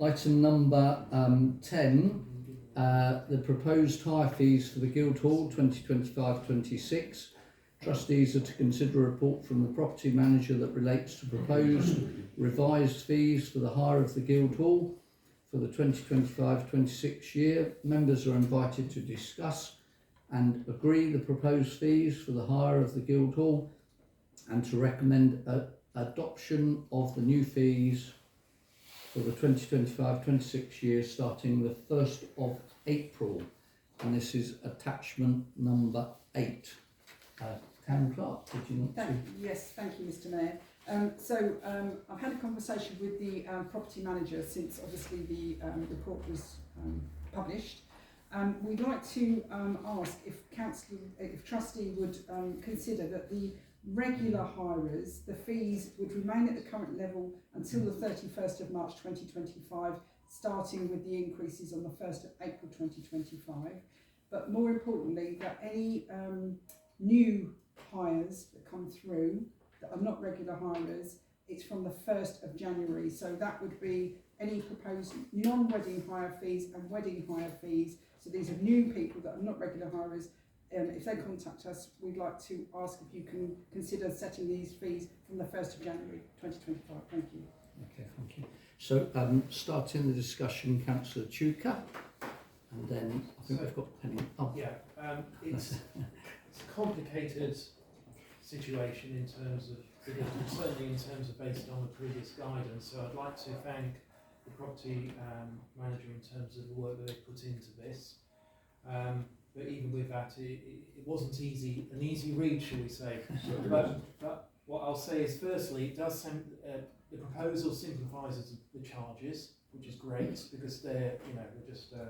item number 10, the proposed hire fees for the Guildhall 2025-26. Trustees are to consider a report from the property manager that relates to proposed revised fees for the hire of the Guildhall for the 2025-26 year. Members are invited to discuss and agree the proposed fees for the hire of the Guildhall and to recommend adoption of the new fees for the 2025-26 year starting the 1st of April. And this is attachment number 8. Town Clerk, would you want to?
Yes, thank you, Mr. Mayor. I've had a conversation with the property manager since obviously the report was published. We'd like to ask if trustee would consider that the regular hirers, the fees would remain at the current level until the 31st of March 2025, starting with the increases on the 1st of April 2025. But more importantly, that any new hires that come through that are not regular hirers, it's from the 1st of January. So that would be any proposed non-wedding hire fees and wedding hire fees. So these are new people that are not regular hirers. If they contact us, we'd like to ask if you can consider setting these fees from the 1st of January 2025. Thank you.
Okay, thank you. So starting the discussion, Councillor Chuka, and then I think we've got Penny. Oh.
Yeah, it's a complicated situation in terms of, certainly in terms of based on the previous guidance. So I'd like to thank the property manager in terms of the work that they put into this. But even with that, it wasn't an easy read, shall we say. But what I'll say is, firstly, it does the proposal simplifies the charges, which is great because they're just a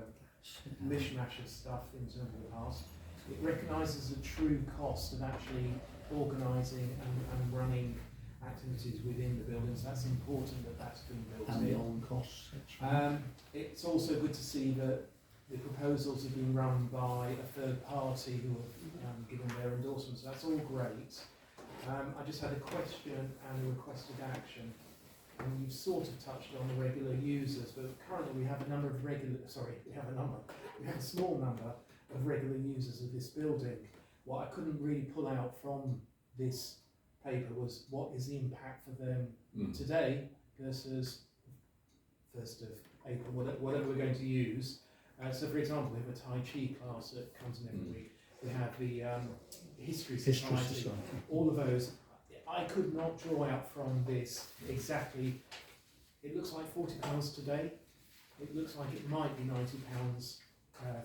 mishmash of stuff in terms of the past. It recognises the true cost of actually organising and running activities within the buildings. That's important that that's been built in.
And the on costs.
It's also good to see that the proposals have been run by a third party who have given their endorsements. So that's all great. I just had a question and a requested action. And you've sort of touched on the regular users, but currently we have a number of we have a small number of regular users of this building. What I couldn't really pull out from this paper was what is the impact for them today versus 1st of April, whatever we're going to use. So for example, we have a Tai Chi class that comes in every week. We have the History Society, all of those. I could not draw out from this exactly. It looks like £40 today. It looks like it might be £90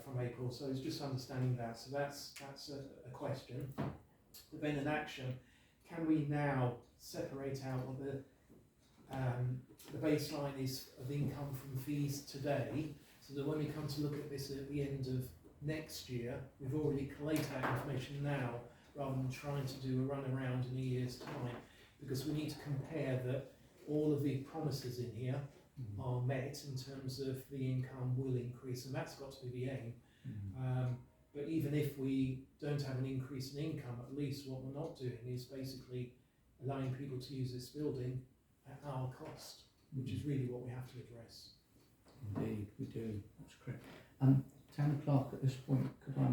from April. So it's just understanding that. So that's a question. But then in action, can we now separate out what the baseline is of income from fees today, so that when we come to look at this at the end of next year, we've already collated that information now, rather than trying to do a run around in a year's time, because we need to compare that all of the promises in here are met in terms of the income will increase, and that's got to be the aim. But even if we don't have an increase in income, at least what we're not doing is basically allowing people to use this building at our cost, which is really what we have to address.
Indeed, we do. That's correct. Town Clerk, at this point, could I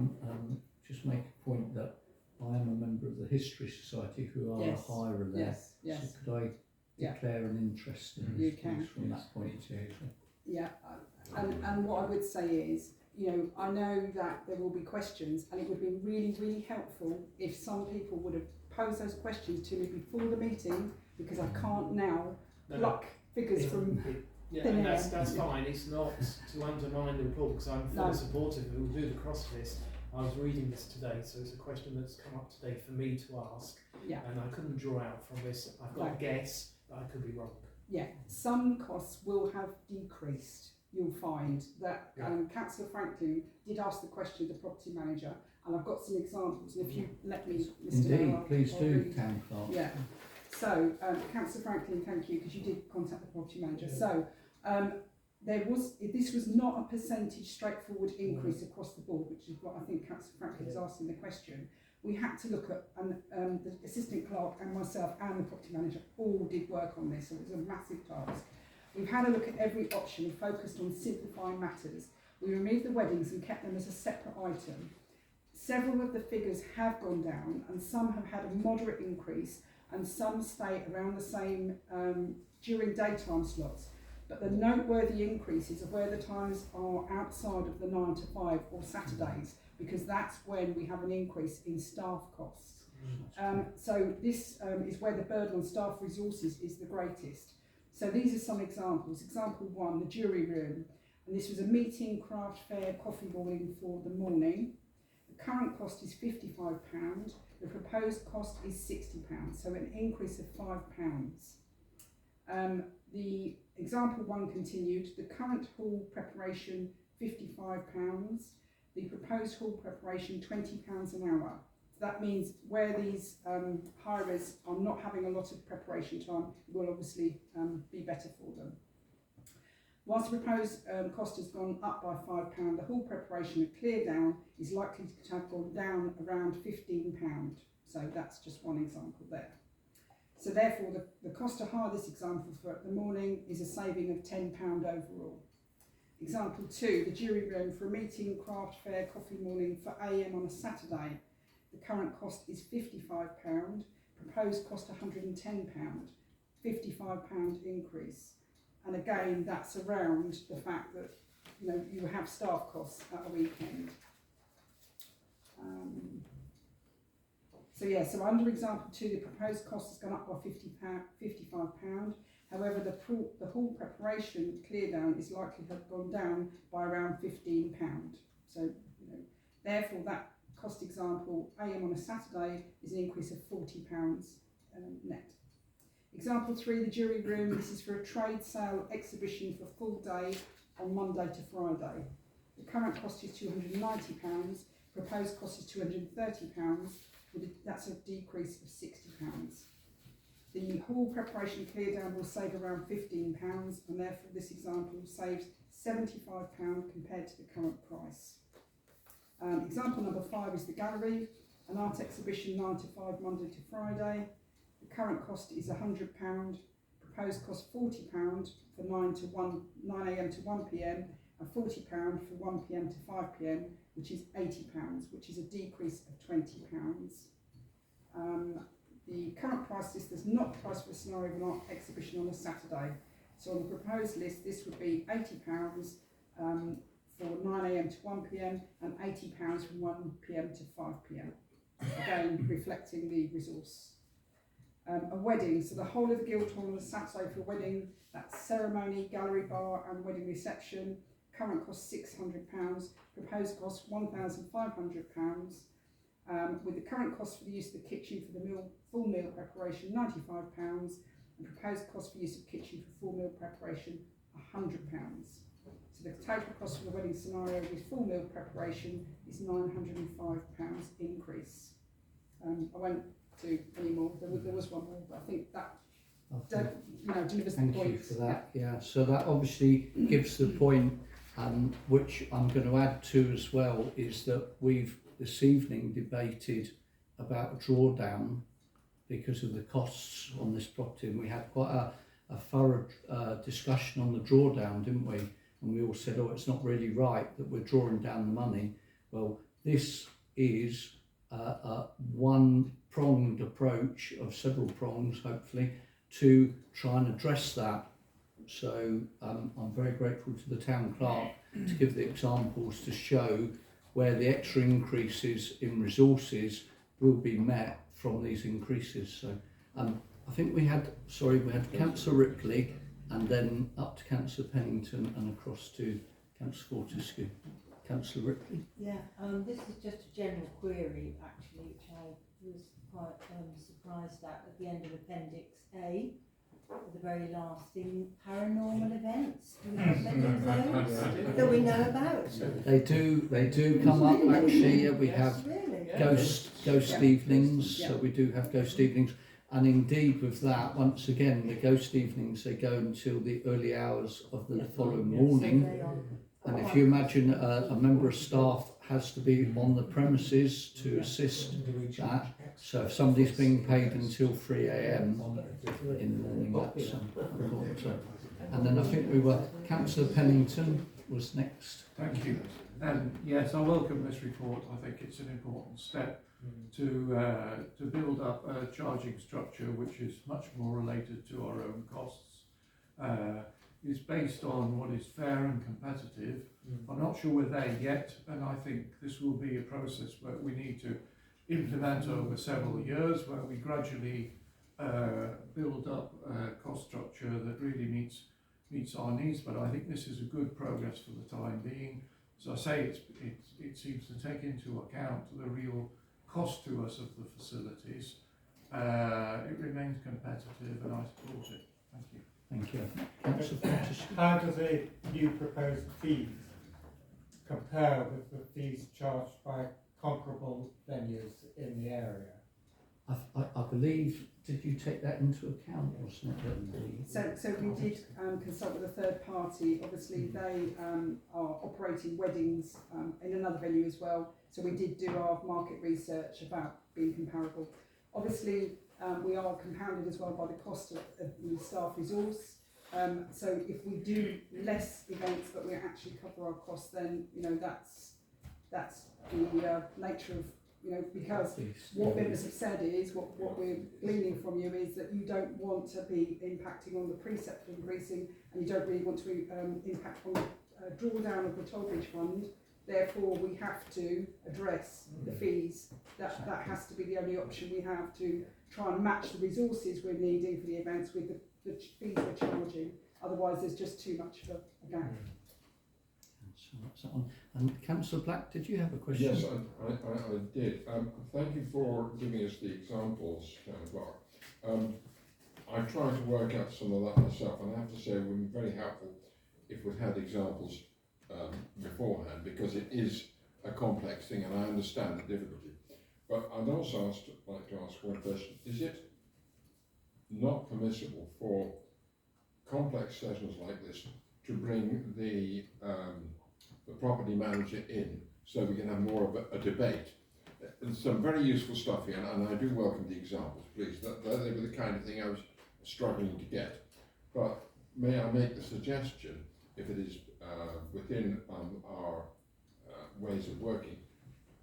just make a point that I am a member of the History Society, who are a hirer there.
Yes.
So could I declare an interest in this piece from that point of view?
Yeah, and what I would say is, I know that there will be questions, and it would be really, really helpful if some people would have posed those questions to me before the meeting, because I can't now pluck figures from thin air.
That's fine. It's not to undermine the report, because I'm fully supportive. We'll do the cross this. I was reading this today, so it's a question that's come up today for me to ask, and I couldn't draw out from this. I've got a guess, but I could be wrong.
Yeah, some costs will have decreased. You'll find that Councillor Franklin did ask the question of the property manager, and I've got some examples, and if you let me, Mr. Mayor,
please do, Town Clerk.
Yeah. So, Councillor Franklin, thank you, because you did contact the property manager. So, this was not a percentage straightforward increase across the board, which is what I think Councillor Franklin is asking the question. We had to look at, and the assistant clerk and myself and the property manager all did work on this, so it was a massive task. We've had a look at every option and focused on simplifying matters. We removed the weddings and kept them as a separate item. Several of the figures have gone down, and some have had a moderate increase, and some stay around the same during daytime slots. But the noteworthy increases are where the times are outside of the 9 to 5 or Saturdays, because that's when we have an increase in staff costs. So this is where the burden on staff resources is the greatest. So these are some examples. Example 1, the jury room. And this was a meeting, craft fair, coffee morning for the morning. The current cost is £55. The proposed cost is £60, so an increase of £5. The example 1 continued, the current hall preparation £55, the proposed hall preparation £20 an hour. So that means where these hirers are not having a lot of preparation time, it will obviously be better for them. Whilst the proposed cost has gone up by £5, the hall preparation and clear down is likely to have gone down around £15. So that's just one example there. So therefore the cost to hire this example for the morning is a saving of £10 overall. Example 2, the jury room for a meeting, craft fair, coffee morning for AM on a Saturday. The current cost is £55, proposed cost £110, £55 increase. And again, that's around the fact that you have staff costs at a weekend. So under example 2, the proposed cost has gone up by £55. However, the hall preparation clear down is likely to have gone down by around £15. So, therefore that cost example, AM on a Saturday, is an increase of £40 net. Example 3, the jury room, this is for a trade sale exhibition for full day on Monday to Friday. The current cost is £290, proposed cost is £230, that's a decrease of £60. The hall preparation clear down will save around £15, and therefore this example saves £75 compared to the current price. Example number 5 is the gallery, an art exhibition 9 to 5 Monday to Friday. The current cost is £100, proposed cost £40 for 9 AM to 1 PM and £40 for 1 PM to 5 PM, which is £80, which is a decrease of £20. The current price list does not price for a scenario of an art exhibition on a Saturday. So on the proposed list, this would be £80 for 9 AM to 1 PM and £80 from 1 PM to 5 PM. Again, reflecting the resource. A wedding, so the whole of the Guildhall on a Saturday for a wedding, that's ceremony, gallery bar and wedding reception. Current cost £600, proposed cost £1,500. With the current cost for the use of the kitchen for the full meal preparation £95 and proposed cost for use of kitchen for full meal preparation £100. So the total cost for the wedding scenario with full meal preparation is £905 increase. I won't do any more. There was one more, but I think that delivers the point.
Thank you for that. Yeah, so that obviously gives the point, which I'm going to add to as well, is that we've this evening debated about a drawdown because of the costs on this property, and we had quite a thorough discussion on the drawdown, didn't we? And we all said, oh, it's not really right that we're drawing down the money. Well, this is a one-pronged approach of several prongs, hopefully, to try and address that. So I'm very grateful to the town clerk to give the examples to show where the extra increases in resources will be met from these increases. So I think we had Councillor Ripley and then up to Councillor Pennington and across to Councillor Fortescue. Councillor Ripley.
Yeah, this is just a general query actually, which I was quite surprised at the end of Appendix A, the very last thing, paranormal events. Do we have many of those that we know about?
They do come up actually. Yeah, we have ghost evenings.
Yeah.
So we do have ghost evenings, and indeed with that, once again, the ghost evenings, they go until the early hours of the following morning. And if you imagine a member of staff has to be on the premises to assist that, so if somebody's being paid until 3 AM in the morning, that's important. And then I think Councillor Pennington was next.
Thank you. And yes, I welcome this report. I think it's an important step to build up a charging structure which is much more related to our own costs. Is based on what is fair and competitive. I'm not sure we're there yet, and I think this will be a process where we need to implement over several years, where we gradually build up a cost structure that really meets our needs. But I think this is a good progress for the time being. As I say, it seems to take into account the real cost to us of the facilities, it remains competitive, and I support it. Thank you.
Thank you. Councillor Fortescue.
How do the new proposed fees compare with the fees charged by comparable venues in the area?
I believe, did you take that into account, wasn't it?
So we did consult with a third party. Obviously, they are operating weddings in another venue as well. So we did do our market research about being comparable. Obviously, we are compounded as well by the cost of the staff resource. So if we do less events but we actually cover our costs, then that's the nature of, because what members have said is, what we're gleaning from you is that you don't want to be impacting on the precept of increasing, and you don't really want to impact on the drawdown of the Tollbridge Fund. Therefore, we have to address the fees. That has to be the only option we have to try and match the resources we're needing for the events with the fees we're charging. Otherwise, there's just too much of a gap.
So that's that one. And Councillor Black, did you have a question?
Yes, I did. Thank you for giving us the examples, Clark. I tried to work out some of that myself, and I have to say it would be very helpful if we'd had examples beforehand, because it is a complex thing, and I understand the difficulty. But I'd also like to ask one question. Is it not permissible for complex sessions like this to bring the property manager in, so we can have more of a debate? There's some very useful stuff here, and I do welcome the examples, please. They were the kind of thing I was struggling to get. But may I make the suggestion, if it is within our ways of working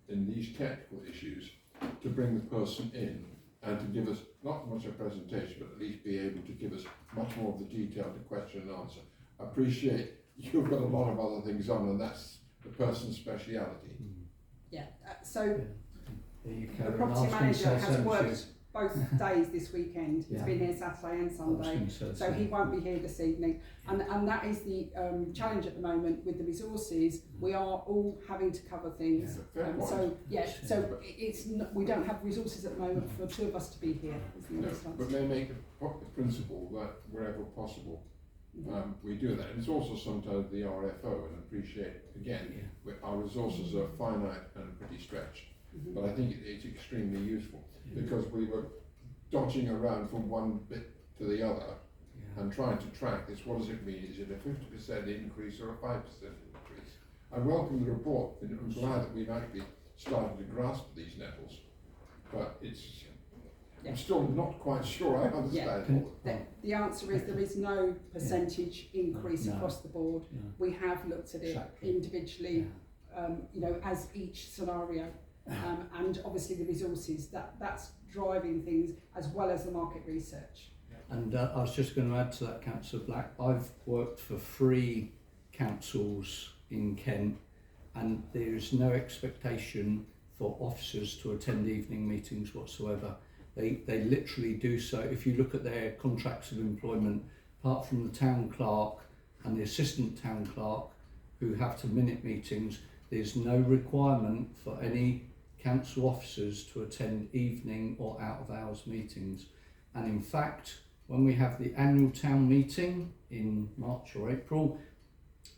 in these technical issues, to bring the person in and to give us not much a presentation, but at least be able to give us much more of the detailed question and answer. I appreciate you've got a lot of other things on, and that's the person's speciality.
Yeah, so
the
property manager has worked both days this weekend. He's been here Saturday and Sunday, so he won't be here this evening. And that is the challenge at the moment with the resources. We are all having to cover things. So it's not, we don't have resources at the moment for two of us to be here.
But they make a principle that wherever possible, we do that. And it's also sometimes the RFO, and appreciate, again, our resources are finite and pretty stretched. But I think it's extremely useful, because we were dodging around from one bit to the other and trying to track this. What does it mean? Is it a 50% increase or a 5% increase? I welcome the report, and I'm glad that we've actually started to grasp these nettles, but I'm still not quite sure I understand.
The answer is there is no percentage increase across the board. We have looked at it individually, as each scenario. And obviously the resources, that's driving things, as well as the market research.
And I was just going to add to that, Councillor Black, I've worked for 3 councils in Kent, and there's no expectation for officers to attend evening meetings whatsoever. They literally do so. If you look at their contracts of employment, apart from the town clerk and the assistant town clerk who have to minute meetings, there's no requirement for any council officers to attend evening or out of hours meetings. And in fact, when we have the annual town meeting in March or April,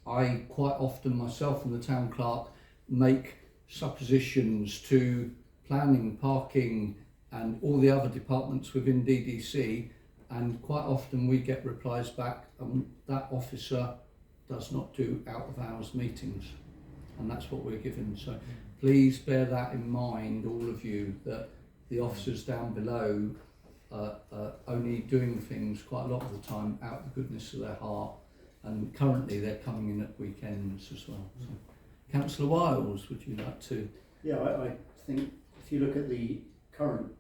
I quite often myself and the town clerk make suppositions to planning, parking and all the other departments within DDC, and quite often we get replies back, that officer does not do out of hours meetings, and that's what we're given. So please bear that in mind, all of you, that the officers down below are only doing things quite a lot of the time out of the goodness of their heart, and currently they're coming in at weekends as well. So, Councillor Wiles, would you like to?
Yeah, I think if you look at the current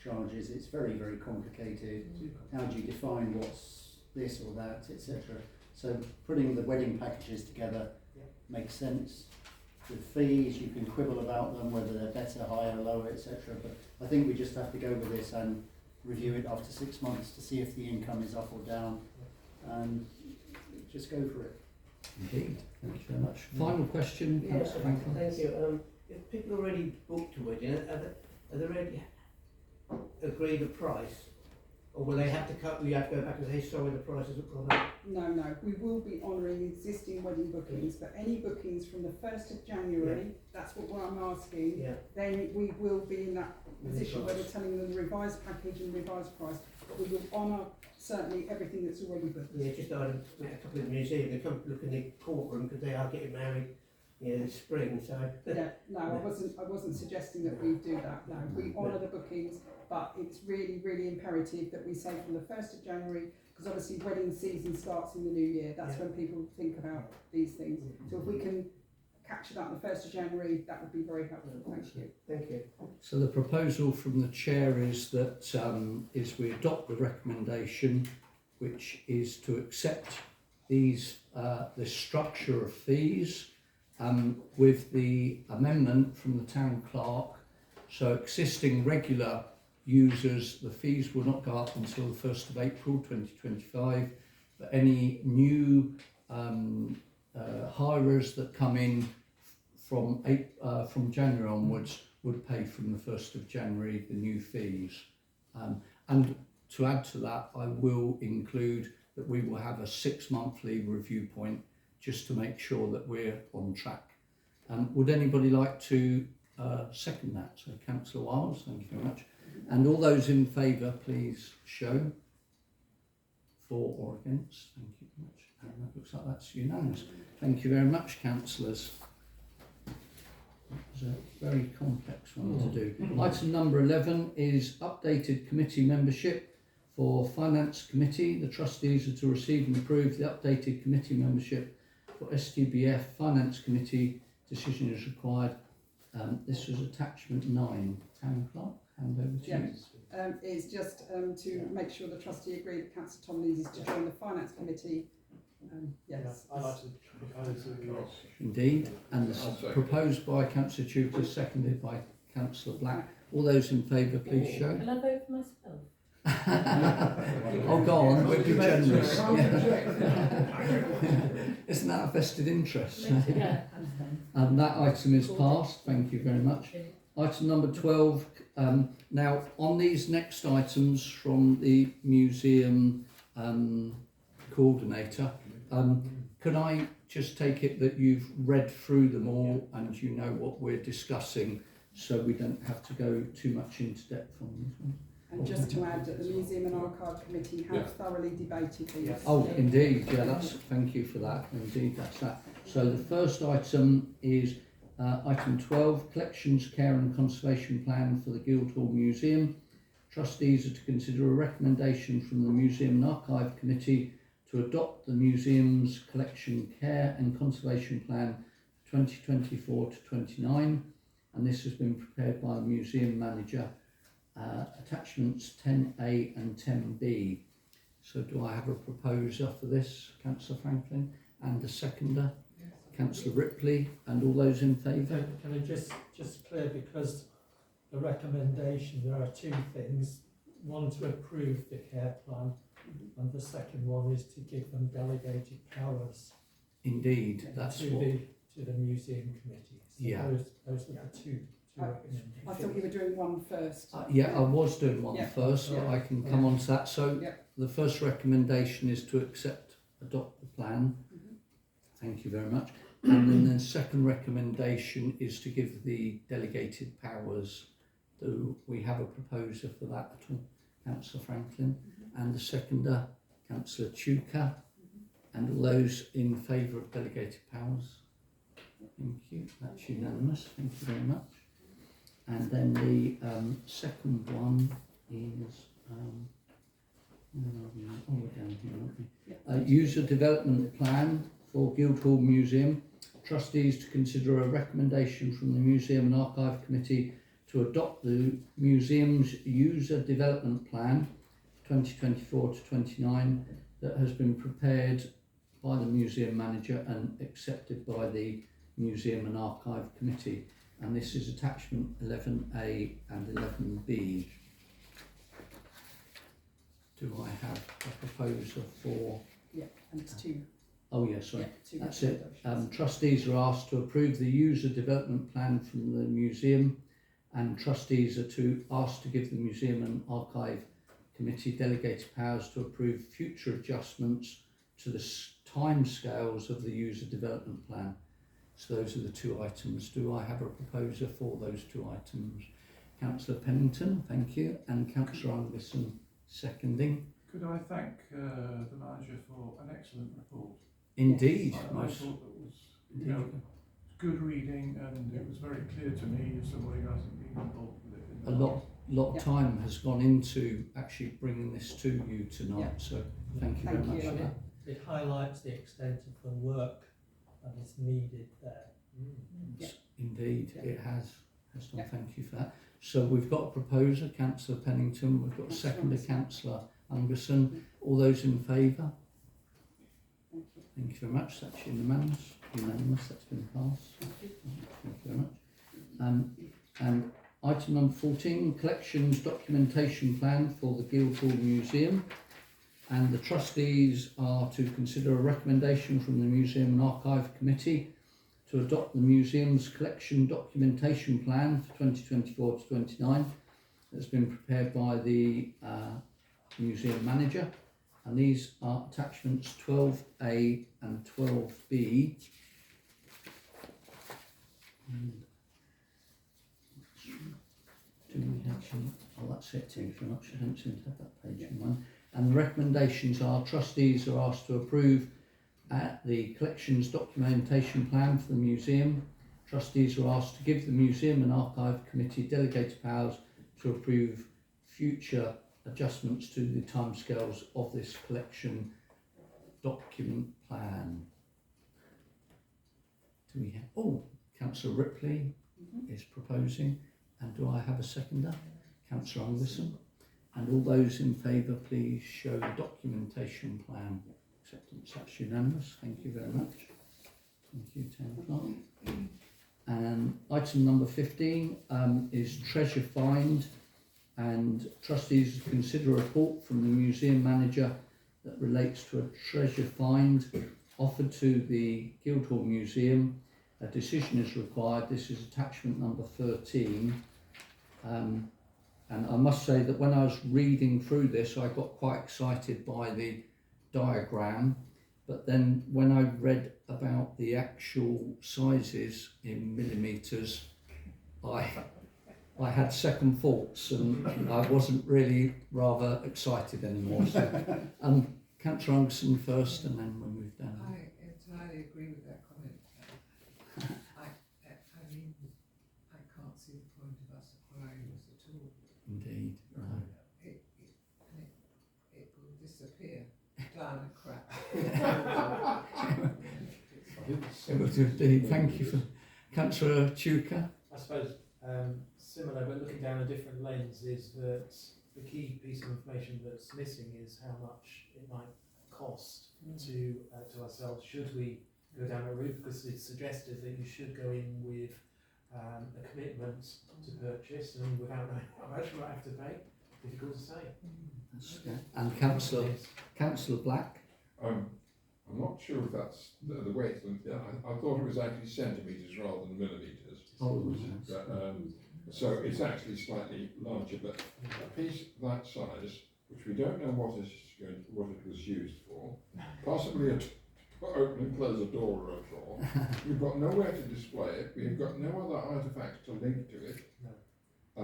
charges, it's very, very complicated. How do you define what's this or that, etc.? So putting the wedding packages together makes sense. With fees, you can quibble about them, whether they're better, higher, lower, etc. But I think we just have to go with this and review it after 6 months to see if the income is up or down, and just go for it.
Indeed, thank you very much. Final question,
Yes,
Councillor Franklin.
thank you. if people already booked a wedding, are they already agreed a price? Or will they have to cut, we have to go back and say, sorry, the prices have gone up?
No, we will be honouring existing wedding bookings, but any bookings from the 1st of January, that's what I'm asking,
Yeah.
then we will be in that position where we're telling them the revised package and revised price, but we will honour certainly everything that's already booked.
Yeah, just I met a couple in the museum, they come look in the courtroom because they are getting married, this spring, so.
Yeah, no, I wasn't suggesting that we do that, no, we honour the bookings, but it's really, really imperative that we say from the 1st of January, because obviously wedding season starts in the new year, that's when people think about these things. So if we can capture that on the 1st of January, that would be very helpful, thank you.
Thank you.
So the proposal from the chair is that is we adopt the recommendation, which is to accept these the structure of fees with the amendment from the town clerk. So existing regular users, the fees will not go up until the 1st of April 2025, but any new hirers that come in from January onwards would pay from the 1st of January the new fees. And to add to that, I will include that we will have a 6-monthly review point just to make sure that we're on track. Would anybody like to second that? So Councillor Wiles, thank you very much. And all those in favour, please show. For or against, thank you very much. And that looks like that's unanimous. Thank you very much, councillors. It's a very complex one to do. Item number 11 is updated committee membership for Finance Committee. The trustees are to receive and approve the updated committee membership for STBF Finance Committee. Decision is required. This was attachment 9. Town Clerk, hand over to you.
It's just to make sure the trustee agreed that Councillor Tom Lees is to join the Finance Committee. Yes.
I'd like to propose that we
Indeed, and this is proposed by Councillor Tudor, seconded by Councillor Black. All those in favour, please show.
Can I vote for myself?
Oh, go on, we'll be generous. Isn't that a vested interest?
Yeah.
And that item is passed. Thank you very much. Item number 12. Now, on these next items from the museum coordinator, could I just take it that you've read through them all and you know what we're discussing, so we don't have to go too much into depth on these ones?
And just to add that the Museum and Archive Committee have thoroughly debated these.
Oh, indeed, yeah, thank you for that. Indeed, that's that. So the first item is item 12, Collections, Care and Conservation Plan for the Guildhall Museum. Trustees are to consider a recommendation from the Museum and Archive Committee to adopt the museum's collection, care and conservation plan 2024 to 29, and this has been prepared by the museum manager. Attachments 10A and 10B. So do I have a proposer for this, Councillor Franklin, and a seconder, Councillor Ripley, and all those in favour?
Can I just clear, because the recommendation, there are two things. One, to approve the care plan, and the second one is to give them delegated powers.
Indeed, that's
to the museum committee. So
Yeah.
Those are the two recommendations.
I thought you were doing one first.
Yeah, I was doing one first, but I can come on to that. So the first recommendation is to adopt the plan. Thank you very much. And then the second recommendation is to give the delegated powers. Do we have a proposer for that at all? Councillor Franklin, and the seconder, Councillor Tudor, and all those in favour of delegated powers? Thank you, that's unanimous, thank you very much. And then the second one is, we're down here, aren't we? User development plan for Guildhall Museum. Trustees to consider a recommendation from the Museum and Archive Committee to adopt the museum's user development plan 2024 to 29 that has been prepared by the museum manager and accepted by the Museum and Archive Committee, and this is attachment 11A and 11B. Do I have a proposer for
and it's two.
Oh yeah, sorry.
Two
That's it.
recommendations.
Trustees are asked to approve the user development plan from the museum, and trustees are asked to give the Museum and Archive Committee delegated powers to approve future adjustments to the timescales of the user development plan. So those are the two items. Do I have a proposer for those two items? Councillor Pennington, thank you, and Councillor Anderson seconding.
Could I thank the manager for an excellent report?
Indeed,
I
most
thought it was, you know, good reading, and it was very clear to me as somebody who hasn't been involved with it. In
a
the
lot of
Yep.
time has gone into actually bringing this to you tonight.
Yep.
So thank you
Thank
very much
you.
for that.
It highlights the extent of the work that is needed there.
Yeah.
Indeed,
Yeah.
it has done.
Yeah.
Thank you for that. So we've got a proposer, Councillor Pennington. We've got a seconder, Councillor Anderson. All those in favour?
Thank you.
Thank you very much. That's unanimous. Unanimous. That's been passed. Thank you very much. And item number 14, collections documentation plan for the Guildhall Museum. And the trustees are to consider a recommendation from the Museum and Archive Committee to adopt the museum's collection documentation plan for 2024 to 29. That's been prepared by the museum manager, and these are attachments 12A and 12B. And do we actually, oh that's it, thank you very much, I don't seem to have that page in mind. And the recommendations are trustees are asked to approve the collections documentation plan for the museum. Trustees are asked to give the Museum and Archive Committee delegated powers to approve future adjustments to the timescales of this collection document plan. Do we have, oh, Councillor Ripley is proposing, and do I have a seconder? Councillor Anderson. And all those in favour, please show the documentation plan. Acceptance, that's unanimous. Thank you very much. Thank you, Town Clerk. And item number 15 is treasure find, and trustees consider a report from the museum manager that relates to a treasure find offered to the Guildhall Museum. A decision is required. This is attachment number 13. And I must say that when I was reading through this, I got quite excited by the diagram, but then when I read about the actual sizes in millimetres, I had second thoughts, and I wasn't really rather excited anymore. So, Councillor Anderson first, and then we'll move down.
I entirely agree with that comment. I mean, I can't see the point of us acquiring this at all.
Indeed.
It will disappear down a crack.
It will do indeed. Thank you for Councillor Chuka.
I suppose similar, but looking down a different lens, is that the key piece of information that's missing is how much it might cost to ourselves should we go down that route, because it's suggested that you should go in with a commitment to purchase, and without knowing how much we have to pay, difficult to say.
Yeah. And Councillor Black.
I'm not sure if that's the weight. I thought it was actually centimetres rather than millimetres.
Oh,
so it's actually slightly larger, but a piece that size, which we don't know what it was used for, possibly to open and close a door or a drawer. We've got nowhere to display it. We've got no other artefacts to link to it. I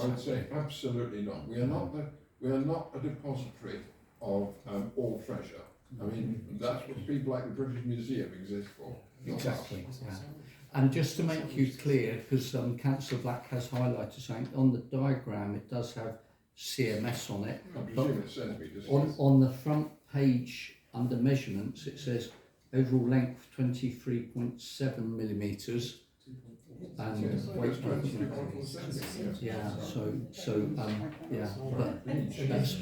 would say absolutely not. We are not a depository of all treasure. I mean, that's what people like the British Museum exist for.
Exactly. Yeah. And just to make you clear, because Councillor Black has highlighted something, on the diagram it does have CMS on it.
I presume it's centimetres.
On the front page under measurements it says overall length 23.7 millimetres and weight yeah, but that's,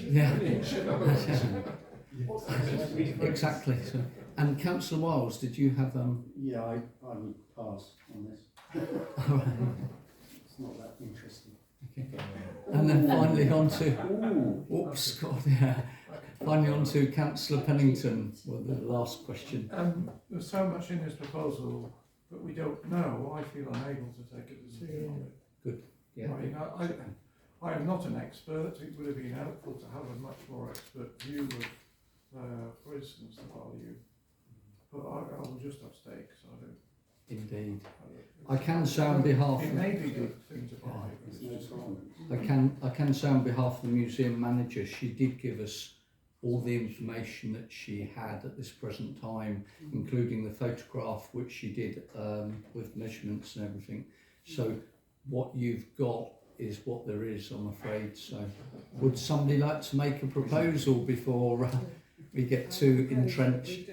exactly. So, and Councillor Wiles, did you have
Yeah, I would pass on this. It's not that interesting.
Okay. And then finally on to oops, God, yeah. Finally on to Councillor Pennington with the last question.
There's so much in this proposal that we don't know. I feel unable to take a decision on it.
Good. Yeah.
I mean, I am not an expert. It would have been helpful to have a much more expert view of, for instance, the value. But I will just have stakes. I don't.
Indeed. I can say on behalf.
It may be a good thing to buy.
I can say on behalf of the museum manager, she did give us all the information that she had at this present time, including the photograph which she did with measurements and everything. So what you've got is what there is, I'm afraid. So would somebody like to make a proposal before we get too entrenched?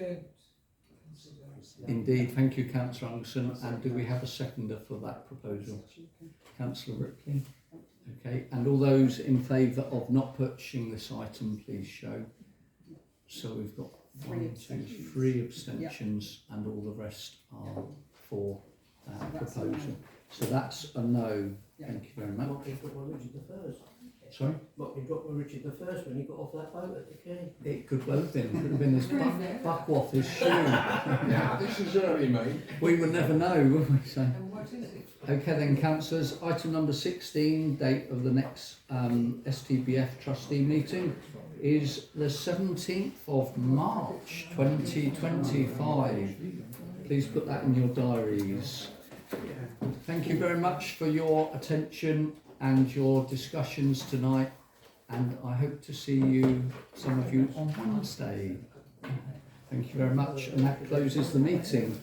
Indeed, thank you, Councillor Anderson. And do we have a seconder for that proposal? Councillor Ripley. Okay, and all those in favour of not purchasing this item, please show. So we've got 3 abstentions, and all the rest are for that proposal. So that's a no. Thank you very much.
Martin got one Richard the First.
Sorry?
Martin got one Richard the First when he got off that boat at the quay.
It could well have been. It could have been his buck off his shoe.
Yeah, this is early, mate.
We would never know, would we? So.
And what is it?
Okay then, councillors, item number 16, date of the next STBF trustee meeting is the 17th of March 2025. Please put that in your diaries. Thank you very much for your attention and your discussions tonight, and I hope to see you, some of you, on Wednesday. Thank you very much, and that closes the meeting.